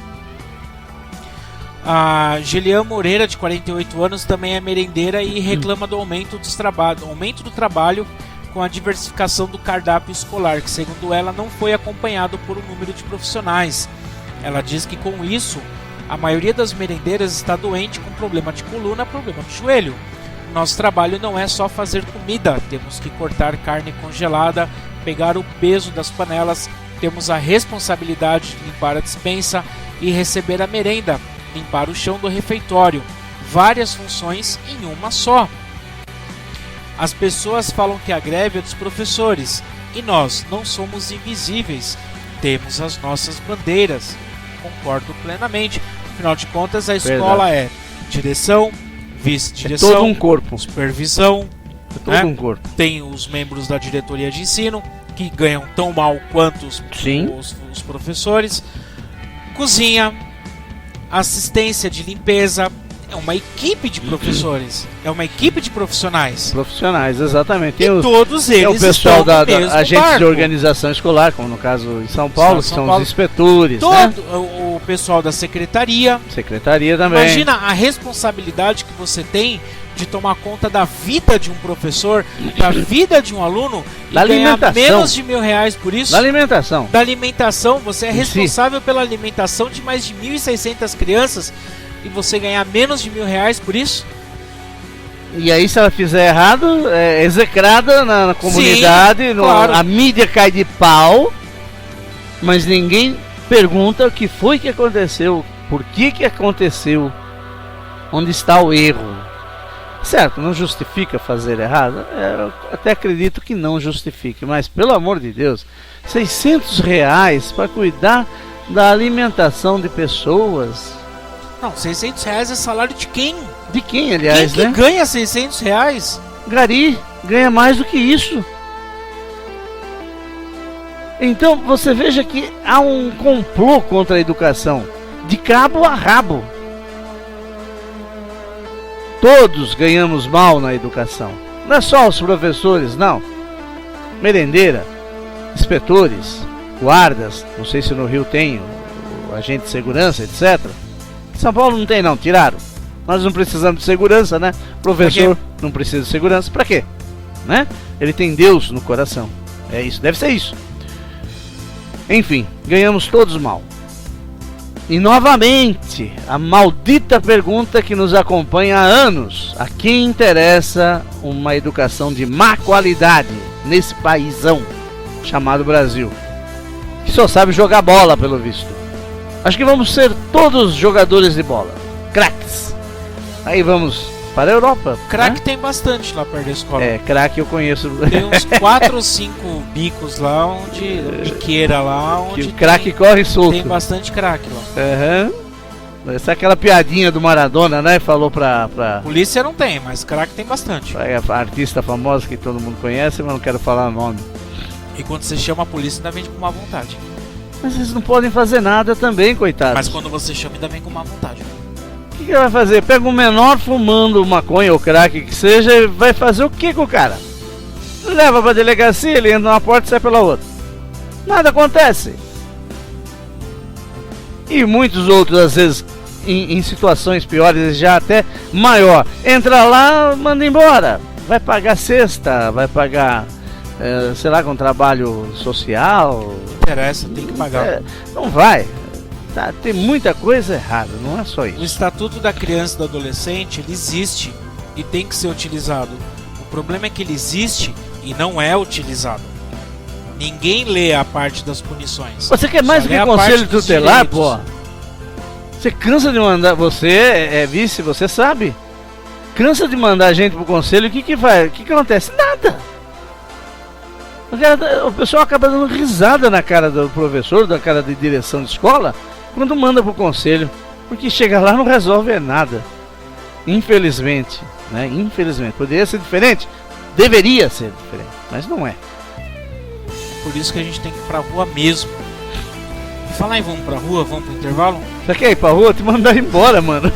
A Gelian Moreira, de 48 anos, também é merendeira e reclama do aumento do trabalho com a diversificação do cardápio escolar, que segundo ela não foi acompanhado por um número de profissionais. Ela diz que com isso, a maioria das merendeiras está doente com problema de coluna, problema de joelho. Nosso trabalho não é só fazer comida, temos que cortar carne congelada, pegar o peso das panelas, temos a responsabilidade de limpar a despensa e receber a merenda, limpar o chão do refeitório. Várias funções em uma só. As pessoas falam que a greve é dos professores e nós não somos invisíveis, temos as nossas bandeiras. Concordo plenamente, afinal de contas a escola é direção, vice-direção, é todo um corpo. Supervisão, é todo um corpo. Tem os membros da diretoria de ensino que ganham tão mal quanto os professores, cozinha, assistência de limpeza. É uma equipe de professores, é uma equipe de profissionais. Profissionais, exatamente. E todos eles o pessoal da agentes barco. de organização escolar, como no caso em São Paulo, que são os inspetores. O pessoal da secretaria. Secretaria também. Imagina a responsabilidade que você tem de tomar conta da vida de um professor, da vida de um aluno e da ganhar alimentação. menos de R$1.000 por isso. Da alimentação. Da alimentação, você é responsável pela alimentação de mais de 1.600 crianças. E você ganhar menos de R$1.000 por isso? E aí, se ela fizer errado, é execrada na comunidade. Sim, claro. A mídia cai de pau, mas ninguém pergunta o que foi que aconteceu, por que aconteceu, onde está o erro. Certo, não justifica fazer errado. Eu até acredito que não justifique, mas pelo amor de Deus, R$600 para cuidar da alimentação de pessoas. Não, R$600 é salário de quem? De quem, aliás, quem né? que ganha R$600? Gari ganha mais do que isso. Então, você veja que há um complô contra a educação, de cabo a rabo. Todos ganhamos mal na educação. Não é só os professores, não. Merendeira, inspetores, guardas, não sei se no Rio tem o agente de segurança, etc. São Paulo não tem não, tiraram. Nós não precisamos de segurança, né? Professor não precisa de segurança, pra quê? Né? Ele tem Deus no coração. É isso, deve ser isso. Enfim, ganhamos todos mal. E novamente, a maldita pergunta que nos acompanha há anos: a quem interessa uma educação de má qualidade nesse paizão chamado Brasil, que só sabe jogar bola, pelo visto? Acho que vamos ser todos jogadores de bola, craques. Aí vamos para a Europa. Craque, né? tem bastante lá perto da escola. É, craque eu conheço. Tem uns 4 ou 5 bicos lá, onde biqueira lá, onde que o craque corre solto. Tem bastante craque lá. Uhum. Essa é aquela piadinha do Maradona, né? Falou pra... Polícia não tem, mas craque tem bastante. A artista famosa que todo mundo conhece, mas não quero falar o nome. E quando você chama a polícia, ainda vem com má vontade. Mas eles não podem fazer nada também, coitados. Mas quando você chama, ainda vem com má vontade. O que ele vai fazer? Pega um menor fumando maconha ou crack que seja e vai fazer o que com o cara? Leva pra delegacia, ele entra numa porta e sai pela outra. Nada acontece. E muitos outros, às vezes, em situações piores, já até maior. Entra lá, manda embora. Vai pagar cesta, vai pagar... sei lá, com trabalho social. Não interessa, tem que pagar. Não vai. Tá, tem muita coisa errada, não é só isso. O Estatuto da Criança e do Adolescente, ele existe e tem que ser utilizado. O problema é que ele existe e não é utilizado. Ninguém lê a parte das punições. Você quer mais do que conselho tutelar, pô? Você cansa de mandar... Você é vice, você sabe. Cansa de mandar a gente pro conselho, o que vai? O que acontece? Nada. O pessoal acaba dando risada na cara do professor, da cara de direção de escola, quando manda pro conselho, porque chega lá e não resolve nada. Infelizmente, né? Infelizmente. Poderia ser diferente? Deveria ser diferente, mas não é. Por isso que a gente tem que ir pra rua mesmo. E falar em vamos pra rua, vamos pro intervalo? Você quer ir pra rua? Te mandar embora, mano.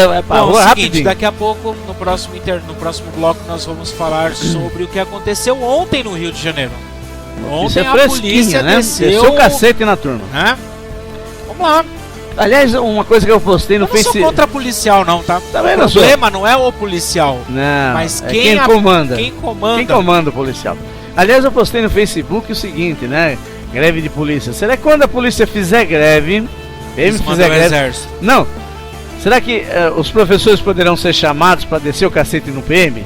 Vai pra rua rapidinho. Daqui a pouco, no próximo bloco, nós vamos falar sobre o que aconteceu ontem no Rio de Janeiro. Ontem a polícia né? desceu o cacete na turma. Né? Vamos lá. Aliás, uma coisa que eu postei no Facebook... Eu não sou contra policial não, tá? Também o problema não é o policial. Não, mas é quem comanda. Quem comanda. Quem comanda o policial. Aliás, eu postei no Facebook o seguinte, né? Greve de polícia. Será que quando a polícia fizer greve... Eles fizer greve... exército. Não. Será que os professores poderão ser chamados para descer o cacete no PM?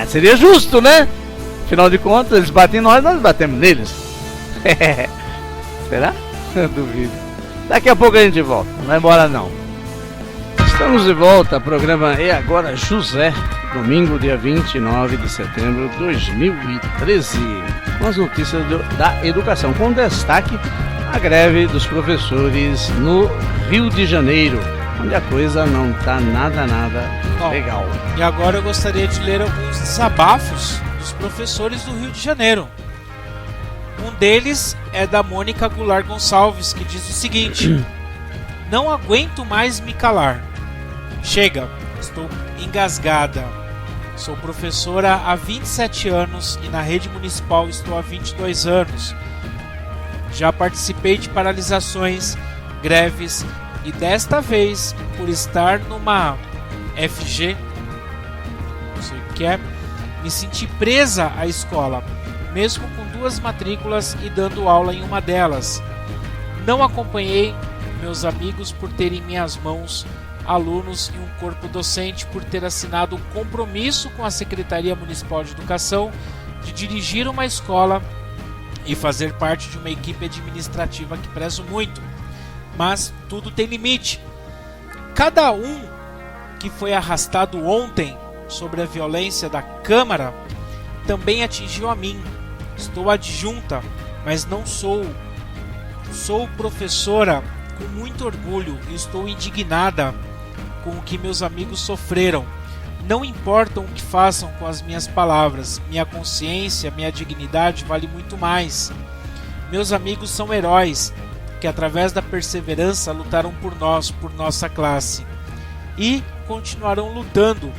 Seria justo, né? Afinal de contas, eles batem em nós batemos neles. Será? Eu duvido. Daqui a pouco a gente volta, não vai embora não. Estamos de volta, programa E Agora José, domingo dia 29 de setembro de 2013. Com as notícias da educação, com destaque a greve dos professores no Rio de Janeiro, onde a coisa não está nada legal. E agora eu gostaria de ler alguns desabafos dos professores do Rio de Janeiro. Um deles é da Mônica Goulart Gonçalves, que diz o seguinte: não aguento mais me calar. Chega, estou engasgada. Sou professora há 27 anos e na rede municipal estou há 22 anos. Já participei de paralisações, greves e desta vez, por estar numa FG, não sei o que é, me senti presa à escola, mesmo com 2 matrículas e dando aula em uma delas. Não acompanhei meus amigos por ter em minhas mãos alunos e um corpo docente por ter assinado um compromisso com a Secretaria Municipal de Educação de dirigir uma escola e fazer parte de uma equipe administrativa que prezo muito. Mas tudo tem limite. Cada um que foi arrastado ontem sobre a violência da Câmara também atingiu a mim. Estou adjunta, mas não sou. Sou professora com muito orgulho e estou indignada com o que meus amigos sofreram. Não importam o que façam com as minhas palavras, minha consciência, minha dignidade vale muito mais. Meus amigos são heróis que através da perseverança lutaram por nós, por nossa classe. E continuarão lutando,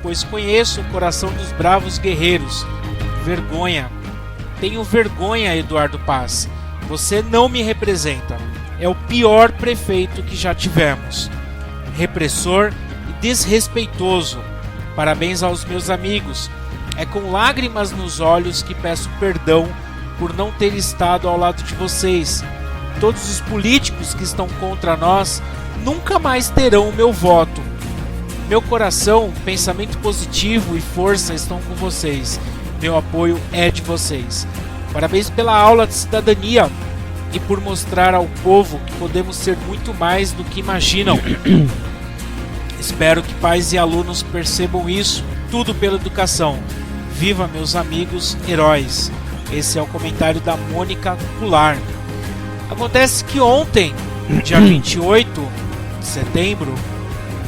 pois conheço o coração dos bravos guerreiros. Vergonha. Tenho vergonha, Eduardo Paz. Você não me representa. É o pior prefeito que já tivemos. Repressor e desrespeitoso. Parabéns aos meus amigos. É com lágrimas nos olhos que peço perdão por não ter estado ao lado de vocês. Todos os políticos que estão contra nós nunca mais terão o meu voto. Meu coração, pensamento positivo e força estão com vocês. Meu apoio é de vocês. Parabéns pela aula de cidadania e por mostrar ao povo que podemos ser muito mais do que imaginam. Espero que pais e alunos percebam isso, tudo pela educação. Viva meus amigos heróis. Esse é o comentário da Mônica Goulart. Acontece que ontem, dia 28 de setembro,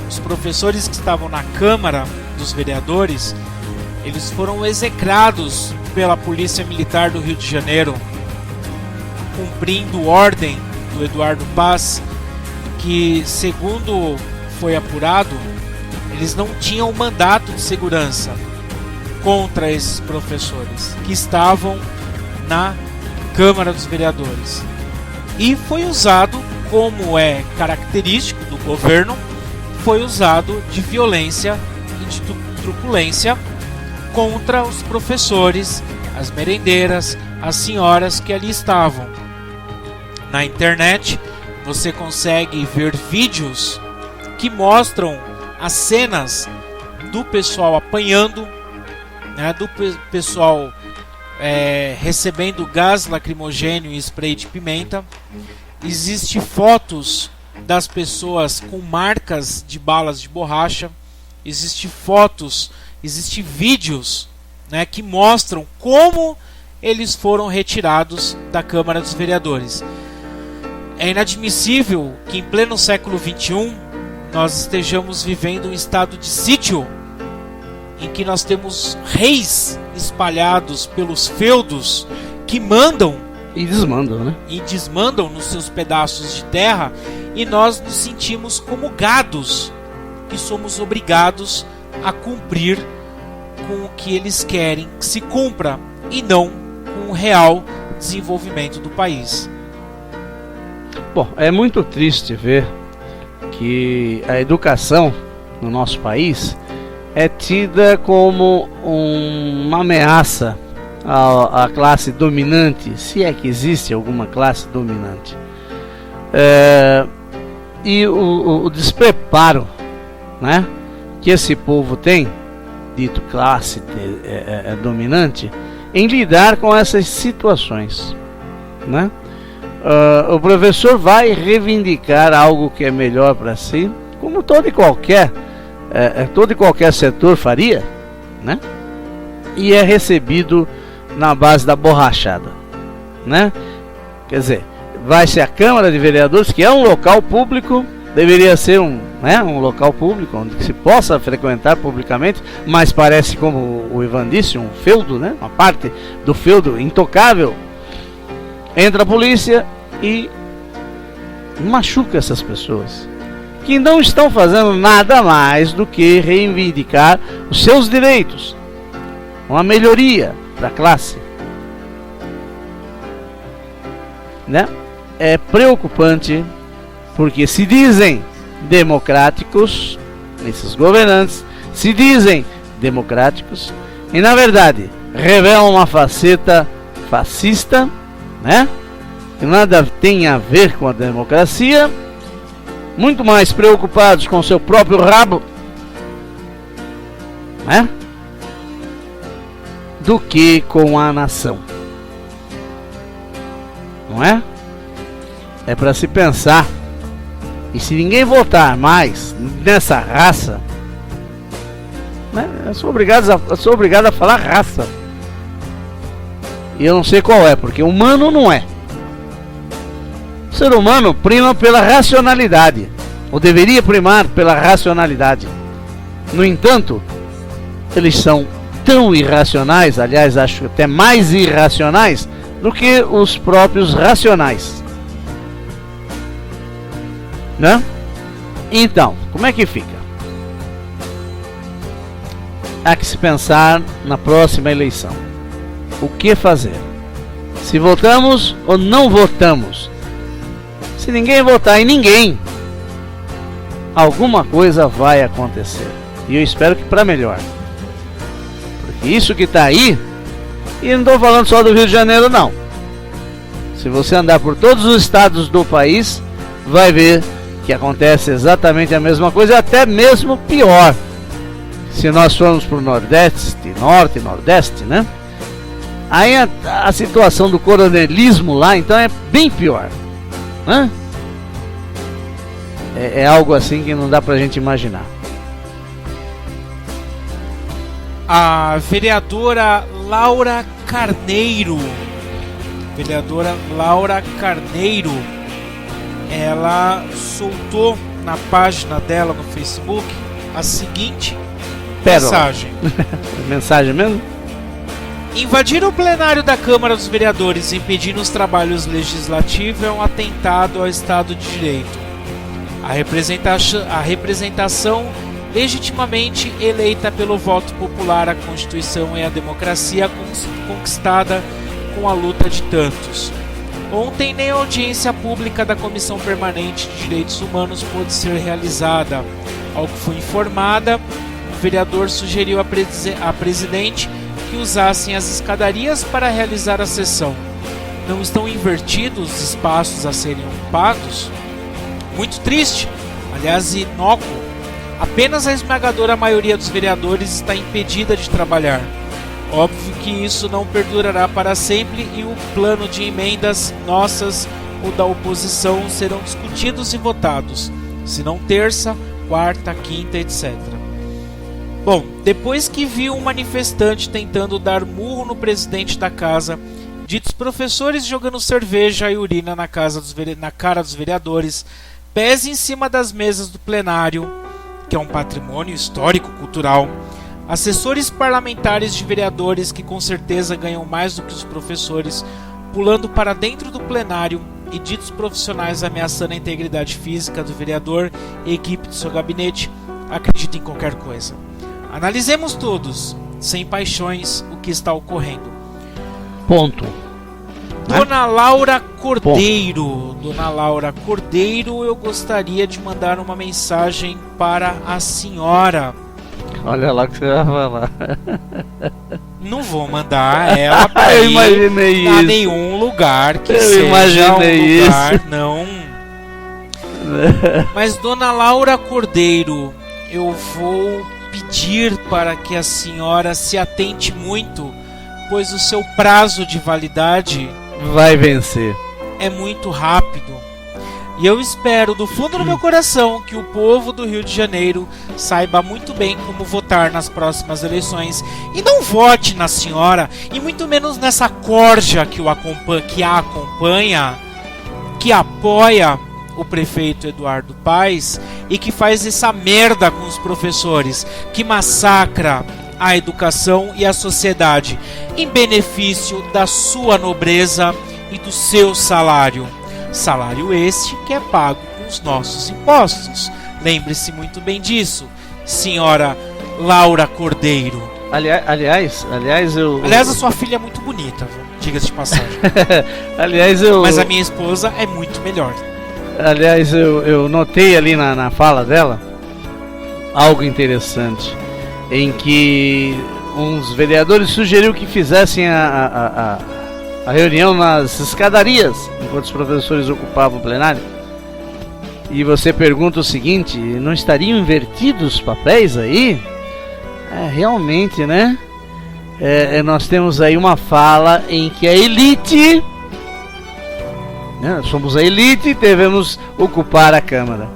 os professores que estavam na Câmara dos Vereadores, eles foram execrados pela Polícia Militar do Rio de Janeiro, cumprindo ordem do Eduardo Paz, que, segundo foi apurado, eles não tinham mandato de segurança contra esses professores que estavam na Câmara dos Vereadores. E foi usado, como é característico do governo, foi usado de violência e de truculência contra os professores, as merendeiras, as senhoras que ali estavam. Na internet você consegue ver vídeos que mostram as cenas do pessoal apanhando, né, do pessoal recebendo gás lacrimogênio e spray de pimenta. Existem fotos das pessoas com marcas de balas de borracha. Existem fotos, existem vídeos, né, que mostram como eles foram retirados da Câmara dos Vereadores. É inadmissível que em pleno século XXI nós estejamos vivendo um estado de sítio em que nós temos reis espalhados pelos feudos que mandam e desmandam, né? E desmandam nos seus pedaços de terra, e nós nos sentimos como gados que somos obrigados a cumprir com o que eles querem que se cumpra e não com o real desenvolvimento do país. Bom, é muito triste ver que a educação no nosso país é tida como uma ameaça à classe dominante, se é que existe alguma classe dominante. E o despreparo, né, que esse povo tem, dito classe dominante, em lidar com essas situações, né? O professor vai reivindicar algo que é melhor para si, como todo e qualquer setor faria, né? E é recebido na base da borrachada, né? Quer dizer, vai-se à Câmara de Vereadores, que é um local público, deveria ser um local público onde se possa frequentar publicamente, mas parece, como o Ivan disse, um feudo, né? Uma parte do feudo intocável. Entra a polícia e machuca essas pessoas que não estão fazendo nada mais do que reivindicar os seus direitos, uma melhoria para a classe, né? É preocupante porque se dizem democráticos, esses governantes se dizem democráticos e na verdade revelam uma faceta fascista, né? Que nada tem a ver com a democracia, muito mais preocupados com seu próprio rabo, né, do que com a nação, não é? É para se pensar. E se ninguém votar mais nessa raça, né, eu sou obrigado a falar raça. E eu não sei qual é, porque humano não é. O ser humano prima pela racionalidade, ou deveria primar pela racionalidade. No entanto, eles são tão irracionais, aliás, acho até mais irracionais do que os próprios racionais, né? Então, como é que fica? Há que se pensar na próxima eleição. O que fazer? Se votamos ou não votamos? Se ninguém votar em ninguém, alguma coisa vai acontecer. E eu espero que para melhor. Porque isso que está aí, e não estou falando só do Rio de Janeiro não. Se você andar por todos os estados do país, vai ver que acontece exatamente a mesma coisa, até mesmo pior. Se nós formos para o Nordeste, Norte e Nordeste, né? Aí a situação do coronelismo lá, então, é bem pior. Hã? É algo assim que não dá pra gente imaginar. A vereadora Laura Carneiro, ela soltou na página dela no Facebook a seguinte mensagem. Mensagem mesmo? Invadir o plenário da Câmara dos Vereadores impedindo os trabalhos legislativos é um atentado ao Estado de Direito. A representação legitimamente eleita pelo voto popular, a Constituição e a democracia conquistada com a luta de tantos. Ontem, nem a audiência pública da Comissão Permanente de Direitos Humanos pôde ser realizada. Ao que foi informada, o vereador sugeriu à presidente que usassem as escadarias para realizar a sessão. Não estão invertidos os espaços a serem ocupados? Muito triste, aliás inócuo. Apenas a esmagadora maioria dos vereadores está impedida de trabalhar. Óbvio que isso não perdurará para sempre e o plano de emendas nossas ou da oposição serão discutidos e votados, se não terça, quarta, quinta, etc. Bom, depois que viu um manifestante tentando dar murro no presidente da casa, ditos professores jogando cerveja e urina na cara dos vereadores, pés em cima das mesas do plenário, que é um patrimônio histórico-cultural, assessores parlamentares de vereadores que com certeza ganham mais do que os professores, pulando para dentro do plenário e ditos profissionais ameaçando a integridade física do vereador e equipe de seu gabinete, acredita em qualquer coisa. Analisemos todos, sem paixões, o que está ocorrendo. Ponto. Dona Laura Cordeiro. Dona Laura Cordeiro, eu gostaria de mandar uma mensagem para a senhora. Olha lá o que você vai falar. Não vou mandar ela para Eu ir imaginei a isso. nenhum lugar que Eu seja imaginei um lugar, não. Mas Dona Laura Cordeiro, eu vou pedir para que a senhora se atente muito, pois o seu prazo de validade Vai vencer. é muito rápido. E eu espero do fundo do meu coração que o povo do Rio de Janeiro saiba muito bem como votar nas próximas eleições e não vote na senhora, e muito menos nessa corja que a acompanha, que apoia o prefeito Eduardo Paes e que faz essa merda com os professores, que massacra a educação e a sociedade em benefício da sua nobreza e do seu salário. Salário este que é pago com os nossos impostos. Lembre-se muito bem disso, senhora Laura Cordeiro. Aliás, Aliás, a sua filha é muito bonita, diga-se de passagem. aliás, eu. Mas a minha esposa é muito melhor. Aliás, eu notei ali na fala dela algo interessante, em que uns vereadores sugeriram que fizessem a reunião nas escadarias, enquanto os professores ocupavam o plenário. E você pergunta o seguinte: não estariam invertidos os papéis aí? Realmente, né? Nós temos aí uma fala em que a elite, somos a elite e devemos ocupar a Câmara.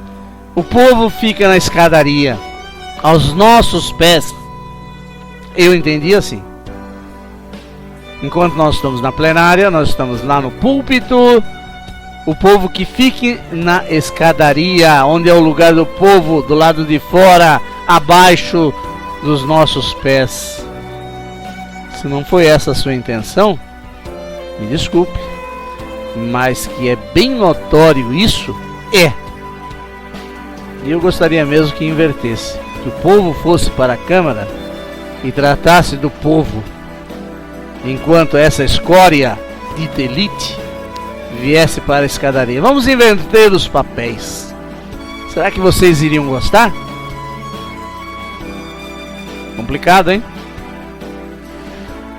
O povo fica na escadaria, aos nossos pés. Eu entendi assim. Enquanto nós estamos na plenária, nós estamos lá no púlpito. O povo que fique na escadaria, onde é o lugar do povo, do lado de fora, abaixo dos nossos pés. Se não foi essa a sua intenção, me desculpe, mas que é bem notório isso, E eu gostaria mesmo que invertesse, que o povo fosse para a Câmara e tratasse do povo, enquanto essa escória de elite viesse para a escadaria. Vamos inverter os papéis. Será que vocês iriam gostar? Complicado, hein?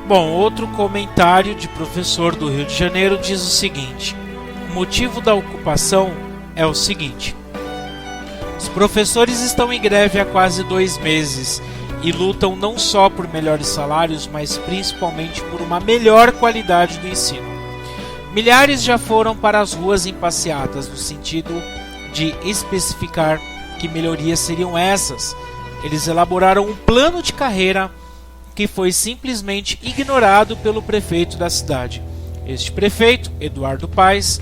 Bom, outro comentário de professor do Rio de Janeiro diz o seguinte: o motivo da ocupação é o seguinte: os professores estão em greve há quase 2 meses e lutam não só por melhores salários, mas principalmente por uma melhor qualidade do ensino. Milhares já foram para as ruas em passeatas no sentido de especificar que melhorias seriam essas. Eles elaboraram um plano de carreira que foi simplesmente ignorado pelo prefeito da cidade. Este prefeito, Eduardo Paes,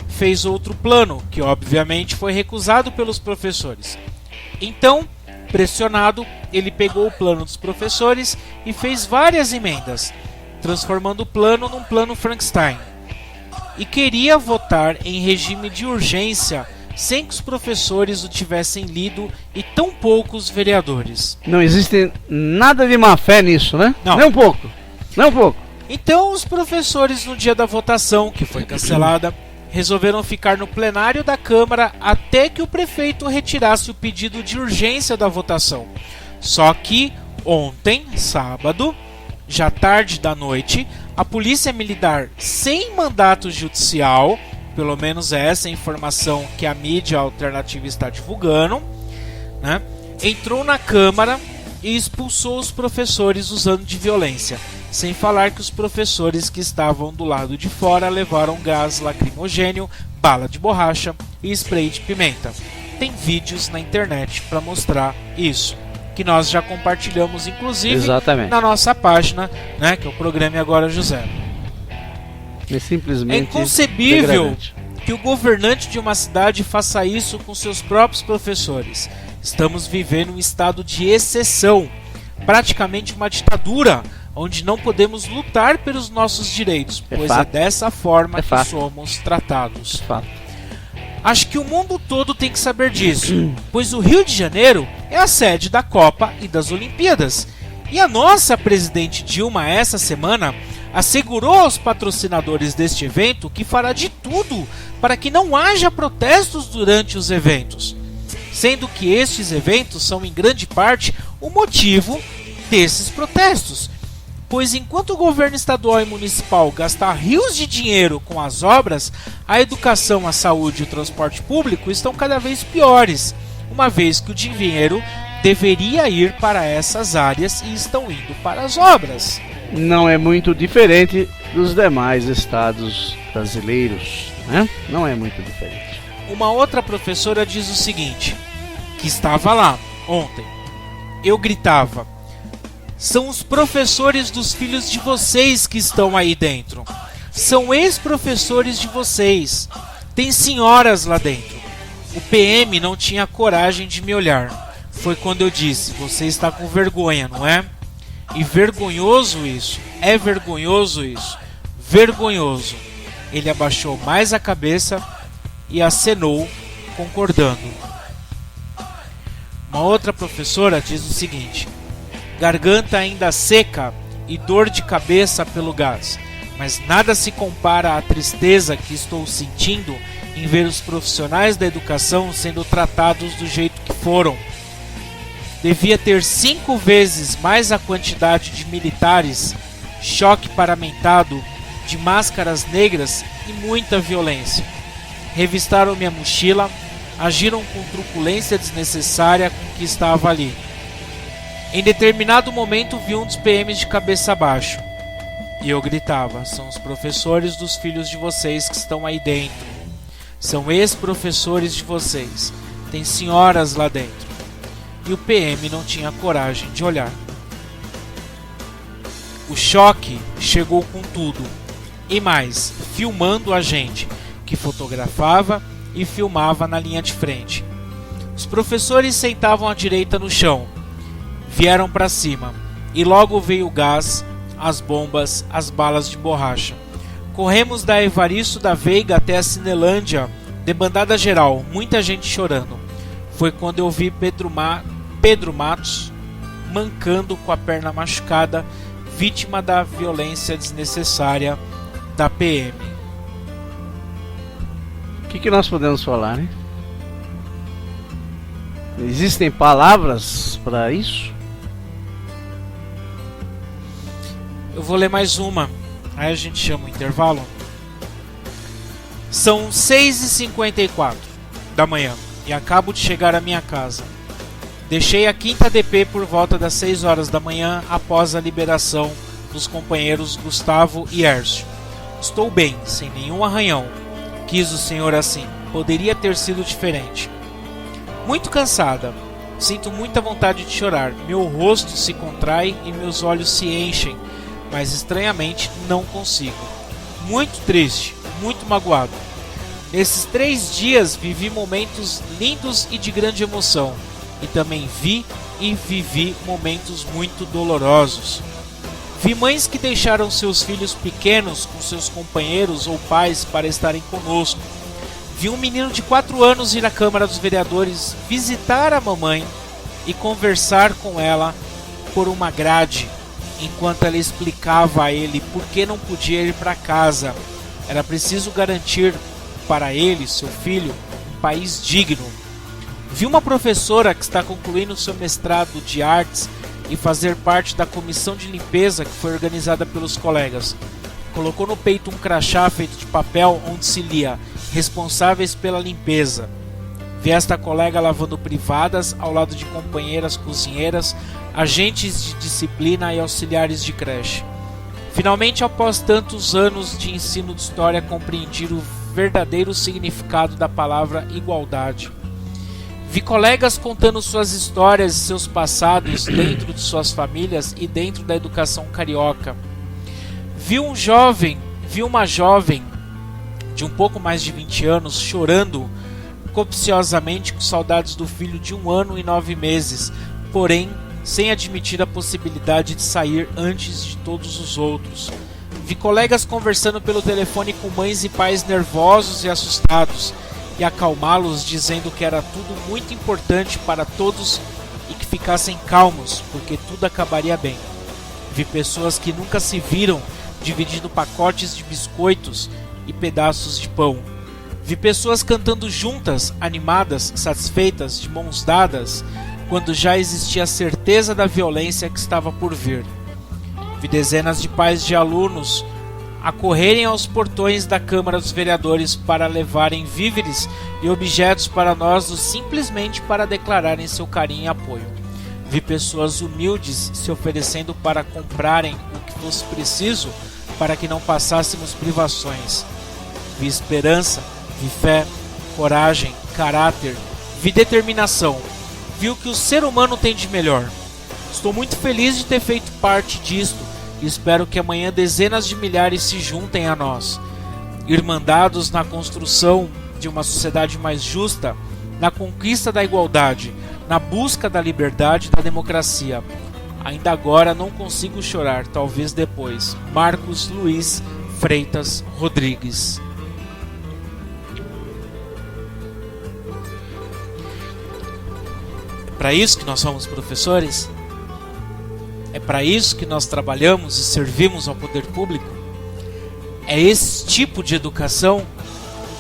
fez outro plano, que obviamente foi recusado pelos professores. Então, pressionado, ele pegou o plano dos professores e fez várias emendas, transformando o plano num plano Frankenstein. E queria votar em regime de urgência sem que os professores o tivessem lido e tão poucos vereadores. Não existe nada de má fé nisso, né? Não. Nem um pouco. Nem um pouco. Então os professores, no dia da votação, que foi cancelada, resolveram ficar no plenário da Câmara até que o prefeito retirasse o pedido de urgência da votação. Só que ontem, sábado, já tarde da noite, a Polícia Militar, sem mandato judicial, pelo menos é essa a informação que a mídia alternativa está divulgando, né, entrou na Câmara e expulsou os professores usando de violência. Sem falar que os professores que estavam do lado de fora levaram gás lacrimogêneo, bala de borracha e spray de pimenta. Tem vídeos na internet para mostrar isso, que nós já compartilhamos inclusive Exatamente. na nossa página, né, que é o Programa Agora José. É simplesmente É inconcebível degradante que o governante de uma cidade faça isso com seus próprios professores. Estamos vivendo um estado de exceção, praticamente uma ditadura, onde não podemos lutar pelos nossos direitos, pois é dessa forma que somos tratados. Acho que o mundo todo tem que saber disso, pois o Rio de Janeiro é a sede da Copa e das Olimpíadas. E a nossa presidente Dilma, essa semana, assegurou aos patrocinadores deste evento que fará de tudo para que não haja protestos durante os eventos, sendo que estes eventos são em grande parte o motivo desses protestos, pois enquanto o governo estadual e municipal gasta rios de dinheiro com as obras, a educação, a saúde e o transporte público estão cada vez piores, uma vez que o dinheiro deveria ir para essas áreas e estão indo para as obras. Não é muito diferente dos demais estados brasileiros, né? Não é muito diferente. Uma outra professora diz o seguinte, que estava lá ontem. Eu gritava: são os professores dos filhos de vocês que estão aí dentro. São ex-professores de vocês. Tem senhoras lá dentro. O PM não tinha coragem de me olhar. Foi quando eu disse: você está com vergonha, não é? E vergonhoso isso. É vergonhoso isso. Vergonhoso. Ele abaixou mais a cabeça e acenou, concordando. Uma outra professora diz o seguinte: garganta ainda seca e dor de cabeça pelo gás, mas nada se compara à tristeza que estou sentindo em ver os profissionais da educação sendo tratados do jeito que foram. Devia ter 5 vezes mais a quantidade de militares, choque paramentado, de máscaras negras e muita violência. Revistaram minha mochila, agiram com truculência desnecessária com que estava ali. Em determinado momento vi um dos PMs de cabeça abaixo. E eu gritava: são os professores dos filhos de vocês que estão aí dentro. São ex-professores de vocês. Tem senhoras lá dentro. E o PM não tinha coragem de olhar. O choque chegou com tudo. E mais, filmando a gente, que fotografava e filmava na linha de frente. Os professores sentavam à direita no chão. Vieram para cima. E logo veio o gás, as bombas, as balas de borracha. Corremos da Evaristo da Veiga até a Cinelândia, debandada geral, muita gente chorando. Foi quando eu vi Pedro Matos mancando com a perna machucada, vítima da violência desnecessária da PM. O que nós podemos falar, né? Existem palavras para isso? Eu vou ler mais uma, aí a gente chama o intervalo. São 6h54 da manhã e acabo de chegar à minha casa. Deixei a 5ª DP por volta das 6 horas da manhã após a liberação dos companheiros Gustavo e Hércio. Estou bem, sem nenhum arranhão. Quis o Senhor assim. Poderia ter sido diferente. Muito cansada. Sinto muita vontade de chorar. Meu rosto se contrai e meus olhos se enchem, mas estranhamente não consigo. Muito triste, muito magoado. Nesses 3 dias vivi momentos lindos e de grande emoção. E também vi e vivi momentos muito dolorosos. Vi mães que deixaram seus filhos pequenos com seus companheiros ou pais para estarem conosco. Vi um menino de 4 anos ir à Câmara dos Vereadores visitar a mamãe e conversar com ela por uma grade, enquanto ela explicava a ele por que não podia ir para casa. Era preciso garantir para ele, seu filho, um país digno. Vi uma professora que está concluindo seu mestrado de artes e fazer parte da comissão de limpeza que foi organizada pelos colegas. Colocou no peito um crachá feito de papel onde se lia: responsáveis pela limpeza. Vi esta colega lavando privadas ao lado de companheiras cozinheiras, agentes de disciplina e auxiliares de creche. Finalmente, após tantos anos de ensino de história, compreendi o verdadeiro significado da palavra igualdade. Vi colegas contando suas histórias e seus passados dentro de suas famílias e dentro da educação carioca. Vi uma jovem de um pouco mais de 20 anos chorando copiosamente com saudades do filho de 1 ano e 9 meses, porém sem admitir a possibilidade de sair antes de todos os outros. Vi colegas conversando pelo telefone com mães e pais nervosos e assustados, e acalmá-los dizendo que era tudo muito importante para todos e que ficassem calmos, porque tudo acabaria bem. Vi pessoas que nunca se viram dividindo pacotes de biscoitos e pedaços de pão. Vi pessoas cantando juntas, animadas, satisfeitas, de mãos dadas, quando já existia a certeza da violência que estava por vir. Vi dezenas de pais de alunos acorrerem aos portões da Câmara dos Vereadores para levarem víveres e objetos para nós, simplesmente para declararem seu carinho e apoio. Vi pessoas humildes se oferecendo para comprarem o que fosse preciso para que não passássemos privações. Vi esperança, vi fé, coragem, caráter, vi determinação, vi o que o ser humano tem de melhor. Estou muito feliz de ter feito parte disto e espero que amanhã dezenas de milhares se juntem a nós, irmandados na construção de uma sociedade mais justa, na conquista da igualdade, na busca da liberdade e da democracia. Ainda agora não consigo chorar, talvez depois. Marcos Luiz Freitas Rodrigues. É para isso que nós somos professores? É para isso que nós trabalhamos e servimos ao poder público? É esse tipo de educação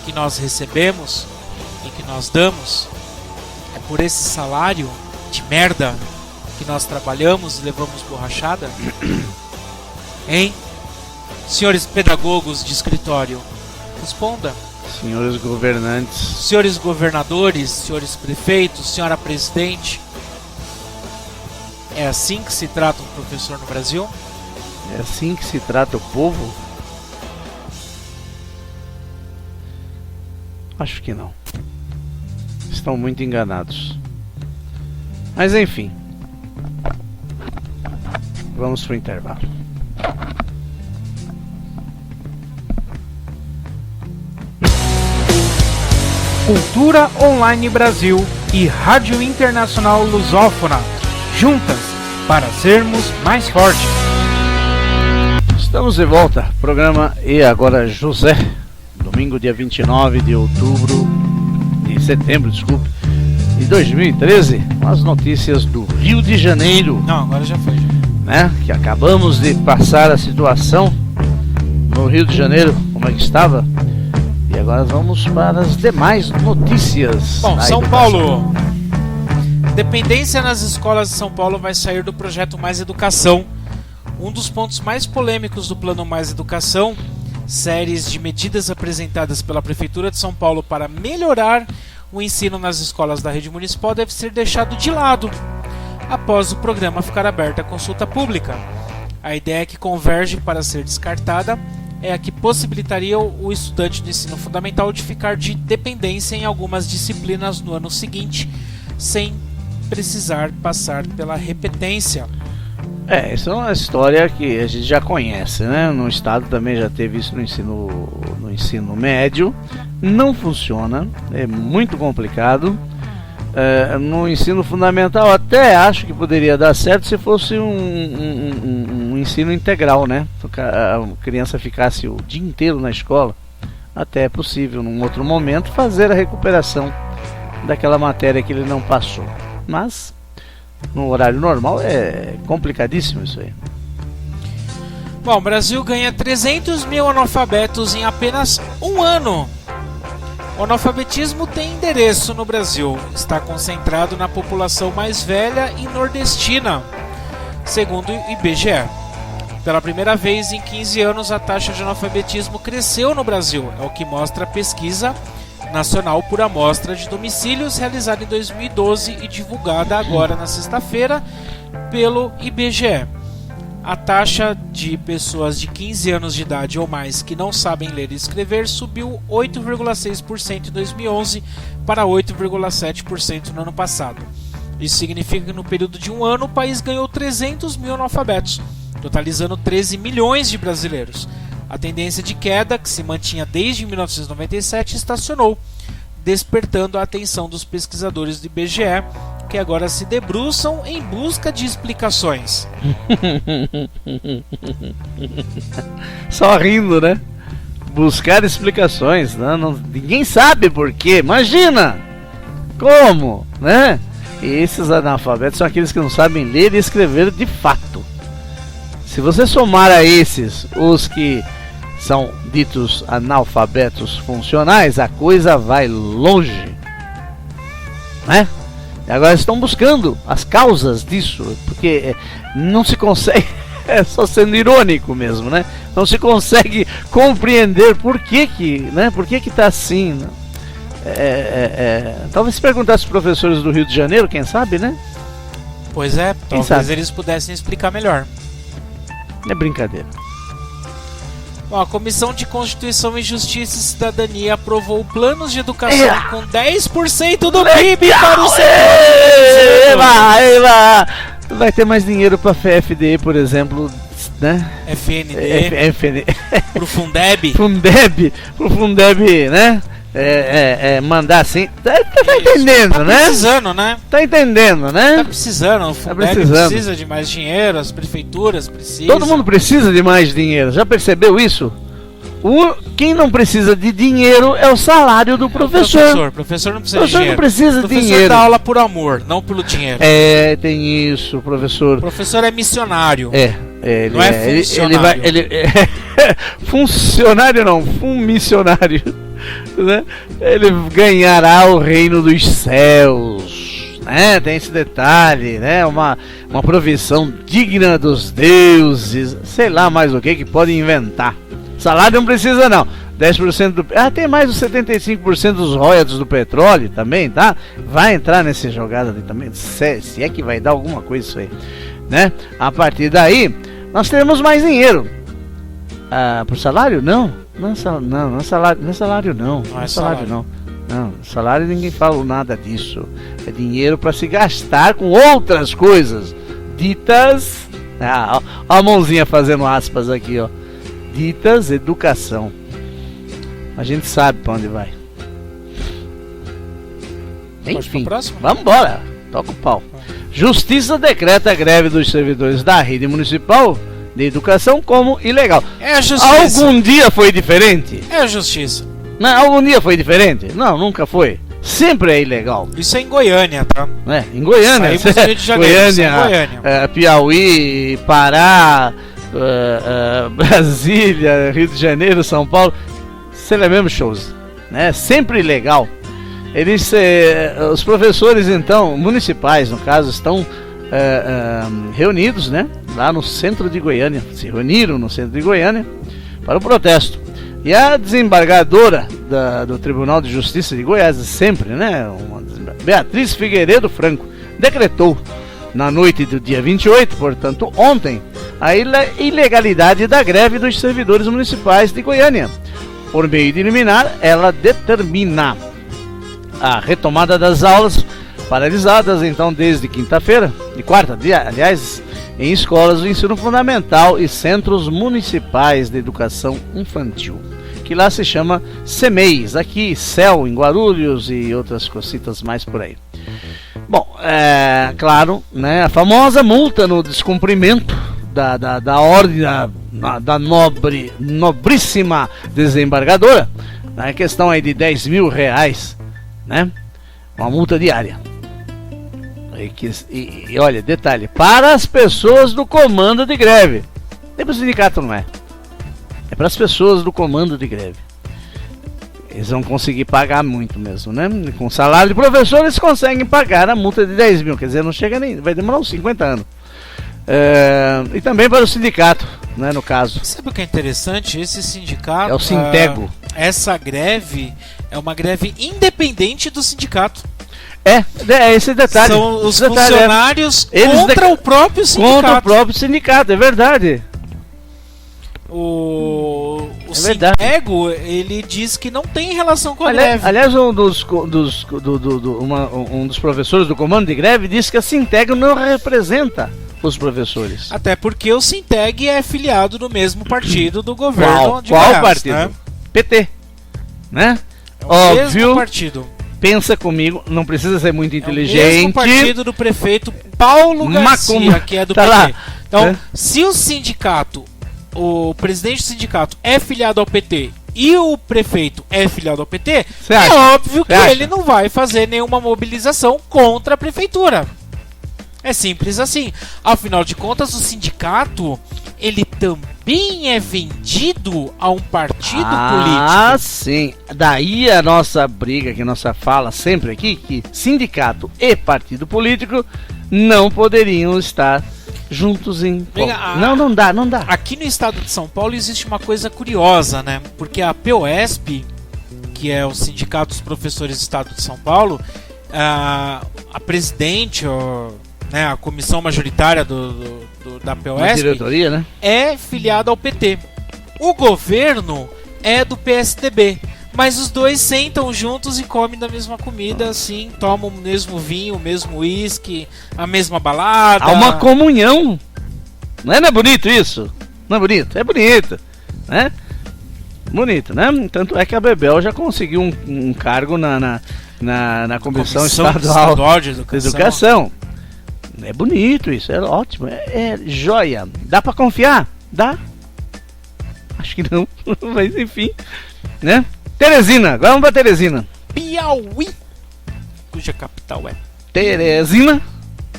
que nós recebemos e que nós damos? É por esse salário de merda que nós trabalhamos e levamos borrachada? Hein? Senhores pedagogos de escritório, responda. Senhores governantes. Senhores governadores, senhores prefeitos, senhora presidente. É assim que se trata um professor no Brasil? É assim que se trata o povo? Acho que não. Estão muito enganados. Mas enfim. Vamos para o intervalo. Cultura Online Brasil e Rádio Internacional Lusófona. Juntas para sermos mais fortes. Estamos de volta. Programa E Agora José. Domingo, dia 29 de setembro, desculpe, de 2013. Com as notícias do Rio de Janeiro. Não, agora já foi. Né? Que acabamos de passar a situação no Rio de Janeiro, como é que estava. E agora vamos para as demais notícias. Bom, São educação. Paulo. Dependência nas escolas de São Paulo vai sair do projeto Mais Educação. Um dos pontos mais polêmicos do Plano Mais Educação, séries de medidas apresentadas pela Prefeitura de São Paulo para melhorar o ensino nas escolas da rede municipal, deve ser deixado de lado após o programa ficar aberto à consulta pública. A ideia que converge para ser descartada é a que possibilitaria o estudante do ensino fundamental de ficar de dependência em algumas disciplinas no ano seguinte, sem precisar passar pela repetência. Essa é uma história que a gente já conhece, né? No estado também já teve isso no ensino médio. Não funciona, é muito complicado. No ensino fundamental até acho que poderia dar certo se fosse um ensino integral, né? A criança ficasse o dia inteiro na escola. Até é possível, num outro momento, fazer a recuperação daquela matéria que ele não passou. Mas no horário normal é complicadíssimo isso aí. Bom, o Brasil ganha 300 mil analfabetos em apenas um ano. O analfabetismo tem endereço no Brasil. Está concentrado na população mais velha e nordestina, segundo o IBGE. Pela primeira vez em 15 anos, a taxa de analfabetismo cresceu no Brasil. É o que mostra a pesquisa nacional por amostra de domicílios realizada em 2012 e divulgada agora na sexta-feira pelo IBGE. A taxa de pessoas de 15 anos de idade ou mais que não sabem ler e escrever subiu 8,6% em 2011 para 8,7% no ano passado. Isso significa que no período de um ano o país ganhou 300 mil analfabetos, totalizando 13 milhões de brasileiros. A tendência de queda, que se mantinha desde 1997, estacionou, despertando a atenção dos pesquisadores do IBGE, que agora se debruçam em busca de explicações. Só rindo, né? Buscar explicações, né? Ninguém sabe por quê. Imagina! Como? Né? E esses analfabetos são aqueles que não sabem ler e escrever de fato. Se você somar a esses os que são ditos analfabetos funcionais, a coisa vai longe, né? E agora estão buscando as causas disso, porque não se consegue, é só sendo irônico mesmo, né? Não se consegue compreender por que, né? Por que tá assim, né? Talvez se perguntasse aos professores do Rio de Janeiro, quem sabe, né? Pois é, talvez eles pudessem explicar melhor. É brincadeira. Bom, a Comissão de Constituição e Justiça e Cidadania aprovou planos de educação com 10% do PIB para o setor. Vai ter mais dinheiro para FDE, por exemplo, né? FND. Pro Fundeb. Pro Fundeb, né? Mandar assim. Tá entendendo, né? Tá precisando, né? Tá entendendo, né? Tá precisando. O Fundeb precisa de mais dinheiro, as prefeituras precisam. Todo mundo precisa de mais dinheiro. Já percebeu isso? Quem não precisa de dinheiro é o salário do professor. O professor não precisa de dinheiro. Não precisa de dinheiro. O professor dá aula por amor, não pelo dinheiro. Tem isso, professor. O professor é missionário. Ele não é funcionário. Funcionário não, missionário. Né? Ele ganhará o reino dos céus, né? Tem esse detalhe, né? Uma provisão digna dos deuses, sei lá mais o que podem inventar. Salário não precisa não, 10% do... tem mais os 75% dos royalties do petróleo também, tá? Vai entrar nessa jogada ali também, se é que vai dar alguma coisa isso aí, né? A partir daí, nós teremos mais dinheiro. Por salário? Não é salário, não é salário não. Não é salário não. Não, salário ninguém fala nada disso. É dinheiro para se gastar com outras coisas ditas. Ó a mãozinha fazendo aspas aqui, ó. Ditas educação. A gente sabe para onde vai. Enfim, vamos embora. Toca o pau. Justiça decreta a greve dos servidores da rede municipal de educação como ilegal. É a justiça. Algum dia foi diferente? É a justiça. Não, algum dia foi diferente? Não, nunca foi. Sempre é ilegal. Isso é em Goiânia, tá? Em Goiânia. Rio de Janeiro, Goiânia. Piauí, Pará, Brasília, Rio de Janeiro, São Paulo. Sempre é mesmo shows, né? Sempre ilegal. Os professores, então, municipais, no caso, estão reunidos, né? Lá no centro de Goiânia, se reuniram no centro de Goiânia para o protesto. E a desembargadora do Tribunal de Justiça de Goiás, sempre, né? Beatriz Figueiredo Franco, decretou na noite do dia 28, portanto ontem, a ilegalidade da greve dos servidores municipais de Goiânia. Por meio de liminar, ela determina a retomada das aulas paralisadas, então, desde quinta-feira, de quarta, aliás, em escolas do ensino fundamental e centros municipais de educação infantil, que lá se chama CEMEIs, aqui CEL em Guarulhos e outras cositas mais por aí. Bom, claro, né, a famosa multa no descumprimento da ordem da nobríssima desembargadora, na questão aí de R$10 mil, né, uma multa diária. E olha, detalhe, para as pessoas do comando de greve. Nem para o sindicato não é. É para as pessoas do comando de greve. Eles vão conseguir pagar muito mesmo, né? Com salário de professor eles conseguem pagar a multa de 10 mil. Quer dizer, não chega nem... vai demorar uns 50 anos. E também para o sindicato, né, no caso. Sabe o que é interessante? Esse sindicato... É o Sintego. Essa greve é uma greve independente do sindicato. Esse detalhe. São os funcionários contra o próprio sindicato. Contra o próprio sindicato, é verdade. O Sintego, ele diz que não tem relação com a greve. Aliás, um dos professores do comando de greve disse que a Sintego não representa os professores. Até porque o Sinteg é filiado no mesmo partido do governo de Qual Goiás, partido? Né? PT, né? É o Óbvio, mesmo partido. Pensa comigo, não precisa ser muito inteligente. É o mesmo partido do prefeito Paulo Garcia, que é do PT. Lá. Então, se o sindicato, o presidente do sindicato é filiado ao PT e o prefeito é filiado ao PT, é óbvio que ele não vai fazer nenhuma mobilização contra a prefeitura. É simples assim. Afinal de contas, o sindicato, ele também é vendido a um partido político. Ah, sim. Daí a nossa briga, que a nossa fala sempre aqui, que sindicato e partido político não poderiam estar juntos em... Não dá. Aqui no estado de São Paulo existe uma coisa curiosa, né? Porque a POSP, que é o Sindicato dos Professores do Estado de São Paulo, a presidente, né, a comissão majoritária da POSP, diretoria, né? é filiada ao PT. O governo é do PSDB, mas os dois sentam juntos e comem da mesma comida, assim, tomam o mesmo vinho, o mesmo uísque, a mesma balada. Há uma comunhão. Não é bonito isso? Não é bonito? É bonito, né? Bonito, né? Tanto é que a Bebel já conseguiu um cargo na Comissão Estadual de Educação. É bonito isso, é ótimo, é joia. Dá pra confiar? Dá? Acho que não, mas enfim, né? Teresina, agora vamos pra Teresina. Piauí, cuja capital é Teresina,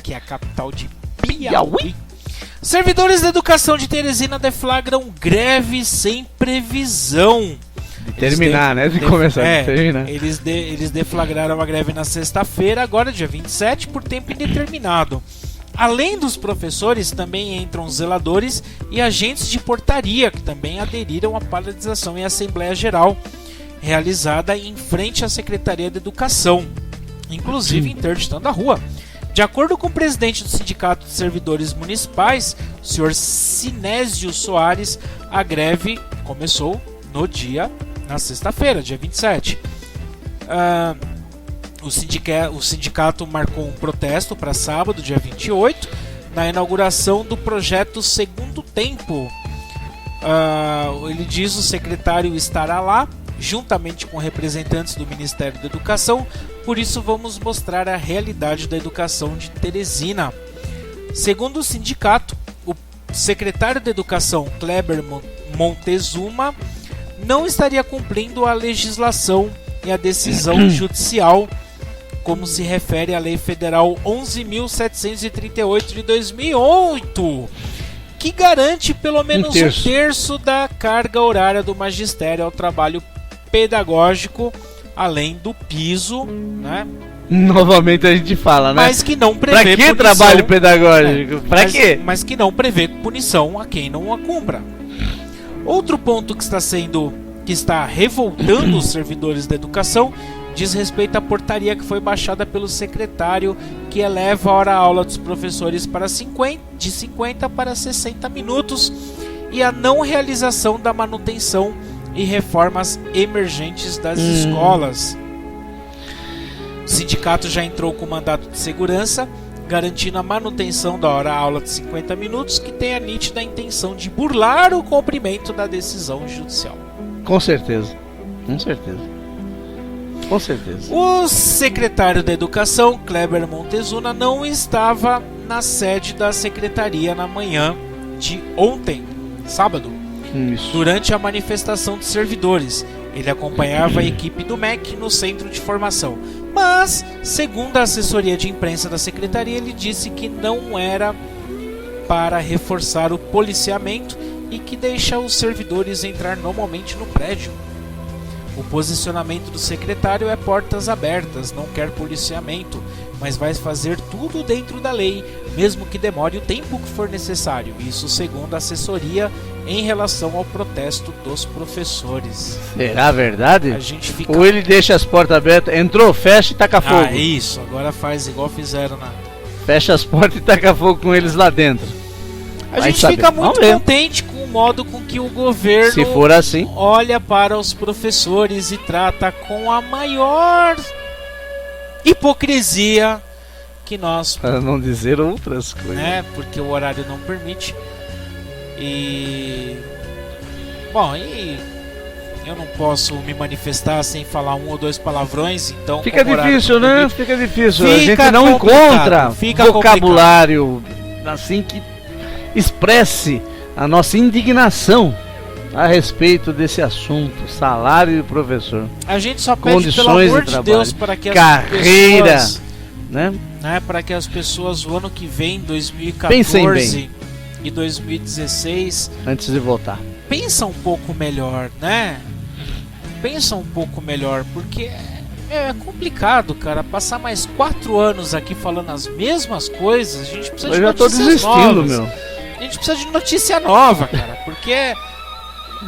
que é a capital de Piauí. Servidores da educação de Teresina deflagram greve sem previsão. De terminar, né? De começar a terminar. Eles deflagraram a greve na sexta-feira, agora dia 27, por tempo indeterminado. Além dos professores, também entram zeladores e agentes de portaria, que também aderiram à paralisação em Assembleia Geral, realizada em frente à Secretaria de Educação, inclusive interditando a rua. De acordo com o presidente do Sindicato de Servidores Municipais, o senhor Sinésio Soares, a greve começou na sexta-feira, dia 27. O sindicato marcou um protesto para sábado, dia 28, na inauguração do projeto Segundo Tempo. Ele diz que o secretário estará lá, juntamente com representantes do Ministério da Educação, por isso vamos mostrar a realidade da educação de Teresina. Segundo o sindicato, o secretário da Educação, Kleber Montezuma, não estaria cumprindo a legislação e a decisão judicial, como se refere à Lei Federal 11.738 de 2008, que garante pelo menos um terço da carga horária do magistério ao trabalho pedagógico, além do piso, né? Novamente a gente fala, né? Mas que não prevê pra que punição, trabalho pedagógico? Pra quê? Mas que não prevê punição a quem não a cumpra. Outro ponto que está revoltando os servidores da educação diz respeito à portaria que foi baixada pelo secretário, que eleva a hora-aula dos professores de 50 para 60 minutos e a não realização da manutenção e reformas emergentes das escolas. O sindicato já entrou com mandato de segurança, garantindo a manutenção da hora-aula de 50 minutos, que tem a nítida intenção de burlar o cumprimento da decisão judicial. Com certeza, com certeza. Com certeza. O secretário da Educação, Kleber Montezuma, não estava na sede da secretaria na manhã de ontem, sábado, durante a manifestação de servidores. Ele acompanhava a equipe do MEC no centro de formação. Mas, segundo a assessoria de imprensa da secretaria, ele disse que não era para reforçar o policiamento e que deixa os servidores entrar normalmente no prédio. O posicionamento do secretário é portas abertas, não quer policiamento, mas vai fazer tudo dentro da lei, mesmo que demore o tempo que for necessário. Isso segundo a assessoria em relação ao protesto dos professores. Será verdade? A gente fica... Ou ele deixa as portas abertas, entrou, fecha e taca fogo. Isso, agora faz igual fizeram na... Fecha as portas e taca fogo com eles lá dentro. A gente fica muito contente com o modo com que o governo, se for assim, olha para os professores e trata com a maior hipocrisia que nós... Para não dizer outras coisas. Né? Porque o horário não permite. Bom, eu não posso me manifestar sem falar um ou dois palavrões, então... Fica difícil, né? Fica difícil. A gente não encontra vocabulário assim que expresse a nossa indignação a respeito desse assunto, salário do professor. A gente só pede, pelo amor de Deus, para que as pessoas, né? Para que as pessoas o ano que vem, 2014, e 2016. Antes de votar. Pensa um pouco melhor, né? Pensa um pouco melhor, porque é complicado, cara. Passar mais 4 anos aqui falando as mesmas coisas, a gente precisa de notícias novas. Meu. A gente precisa de notícia nova, cara, porque...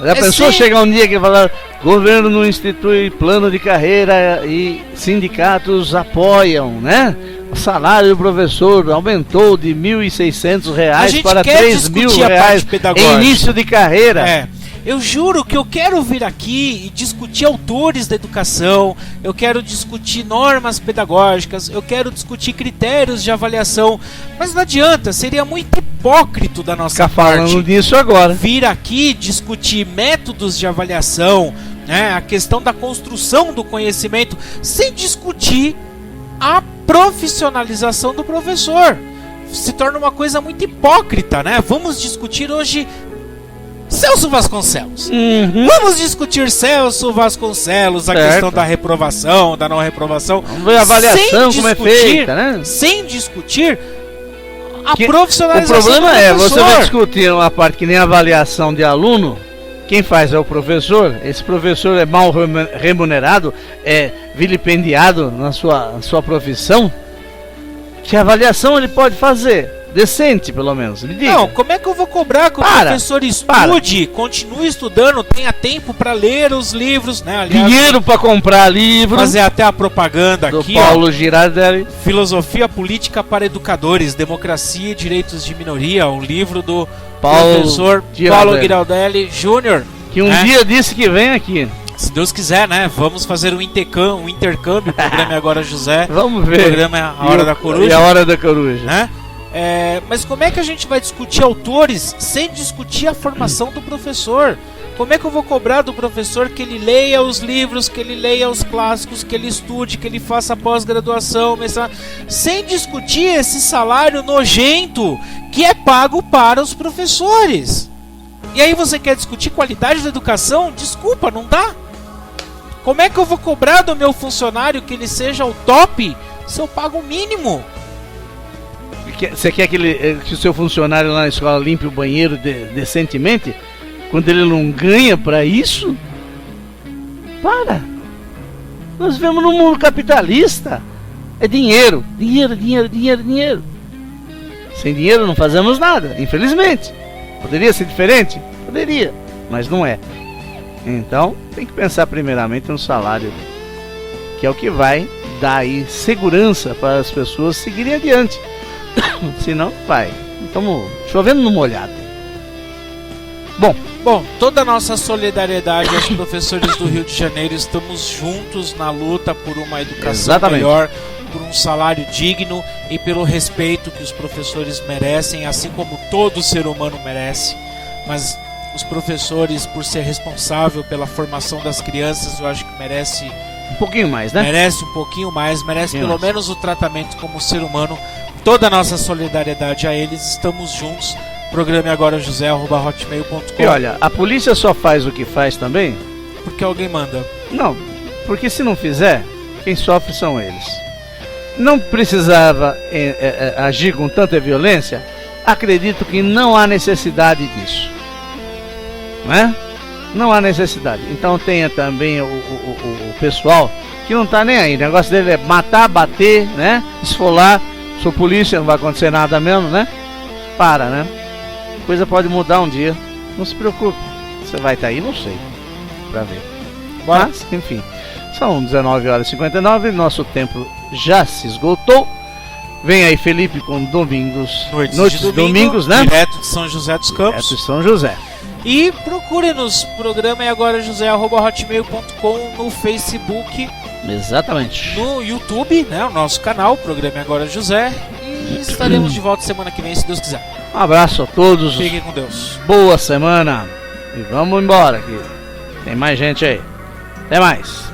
Já pensou chegar um dia que falar: governo não institui plano de carreira e sindicatos apoiam, né? O salário do professor aumentou de R$ 1.600 para R$ 3.000 em início de carreira. Eu juro que eu quero vir aqui e discutir autores da educação, eu quero discutir normas pedagógicas, eu quero discutir critérios de avaliação, mas não adianta, seria muito hipócrita da nossa parte falando disso agora. Vir aqui discutir métodos de avaliação, né, a questão da construção do conhecimento, sem discutir a profissionalização do professor. Se torna uma coisa muito hipócrita, né? Vamos discutir hoje Celso Vasconcelos. Vamos discutir Celso Vasconcelos, a questão da reprovação, da não reprovação. Vamos ver a avaliação, como é feita, né? Sem discutir a profissionalização. O problema do professor. Você vai discutir uma parte que nem avaliação de aluno. Quem faz é o professor. Esse professor é mal remunerado, é vilipendiado na sua profissão. Que avaliação ele pode fazer? Decente, pelo menos. Me diga. Não, como é que eu vou cobrar que o professor estude, continue estudando, tenha tempo para ler os livros, né? Aliás, dinheiro para comprar livro. Fazer até a propaganda do aqui, Paulo Girardelli. Filosofia Política para Educadores, Democracia e Direitos de Minoria, um livro do professor Paulo Girardelli Jr. Que um dia disse que vem aqui. Se Deus quiser, né? Vamos fazer um intercâmbio. O programa é Agora José. Vamos ver. O programa é A Hora da Coruja. E a Hora da Coruja. Né? Mas como é que a gente vai discutir autores sem discutir a formação do professor? Como é que eu vou cobrar do professor que ele leia os livros, que ele leia os clássicos, que ele estude, que ele faça pós-graduação, sem discutir esse salário nojento que é pago para os professores? E aí você quer discutir qualidade da educação? Desculpa, não dá? Como é que eu vou cobrar do meu funcionário que ele seja o top se eu pago o mínimo? Você quer que o seu funcionário lá na escola limpe o banheiro decentemente? Quando ele não ganha para isso? Para! Nós vivemos num mundo capitalista. É dinheiro, dinheiro, dinheiro, dinheiro, dinheiro. Sem dinheiro não fazemos nada, infelizmente. Poderia ser diferente? Poderia, mas não é. Então, tem que pensar primeiramente no salário, que é o que vai dar aí segurança para as pessoas seguirem adiante. Senão, vai. Estamos chovendo no molhado. Bom, toda a nossa solidariedade aos professores do Rio de Janeiro. Estamos juntos na luta por uma educação melhor, por um salário digno e pelo respeito que os professores merecem, assim como todo ser humano merece. Mas os professores, por ser responsável pela formação das crianças, eu acho que merece um pouquinho mais, né? Merece um pouquinho mais, merece pelo menos o tratamento como ser humano. Toda a nossa solidariedade a eles. Estamos juntos. Programa Agora José @hotmail.com. E olha, a polícia só faz o que faz também porque alguém manda. Não, porque se não fizer, quem sofre são eles. Não precisava agir com tanta violência. Acredito que não há necessidade disso, não é? Não há necessidade. Então tenha também o pessoal que não tá nem aí. O negócio dele é matar, bater, né? Esfolar. Sou polícia, não vai acontecer nada mesmo, né? Né? Coisa pode mudar um dia. Não se preocupe. Você vai estar aí, não sei. Pra ver. Mas, enfim. São 19h59. Nosso tempo já se esgotou. Vem aí Felipe com Noites de Domingos, né? Direto de São José dos Campos. Direto de São José. E procure-nos. Programa é agora josé@hotmail.com no Facebook. Exatamente. No YouTube, né? O nosso canal, Programa é Agora José. E estaremos de volta semana que vem, se Deus quiser. Um abraço a todos. Fiquem com Deus. Boa semana. E vamos embora, que tem mais gente aí. Até mais.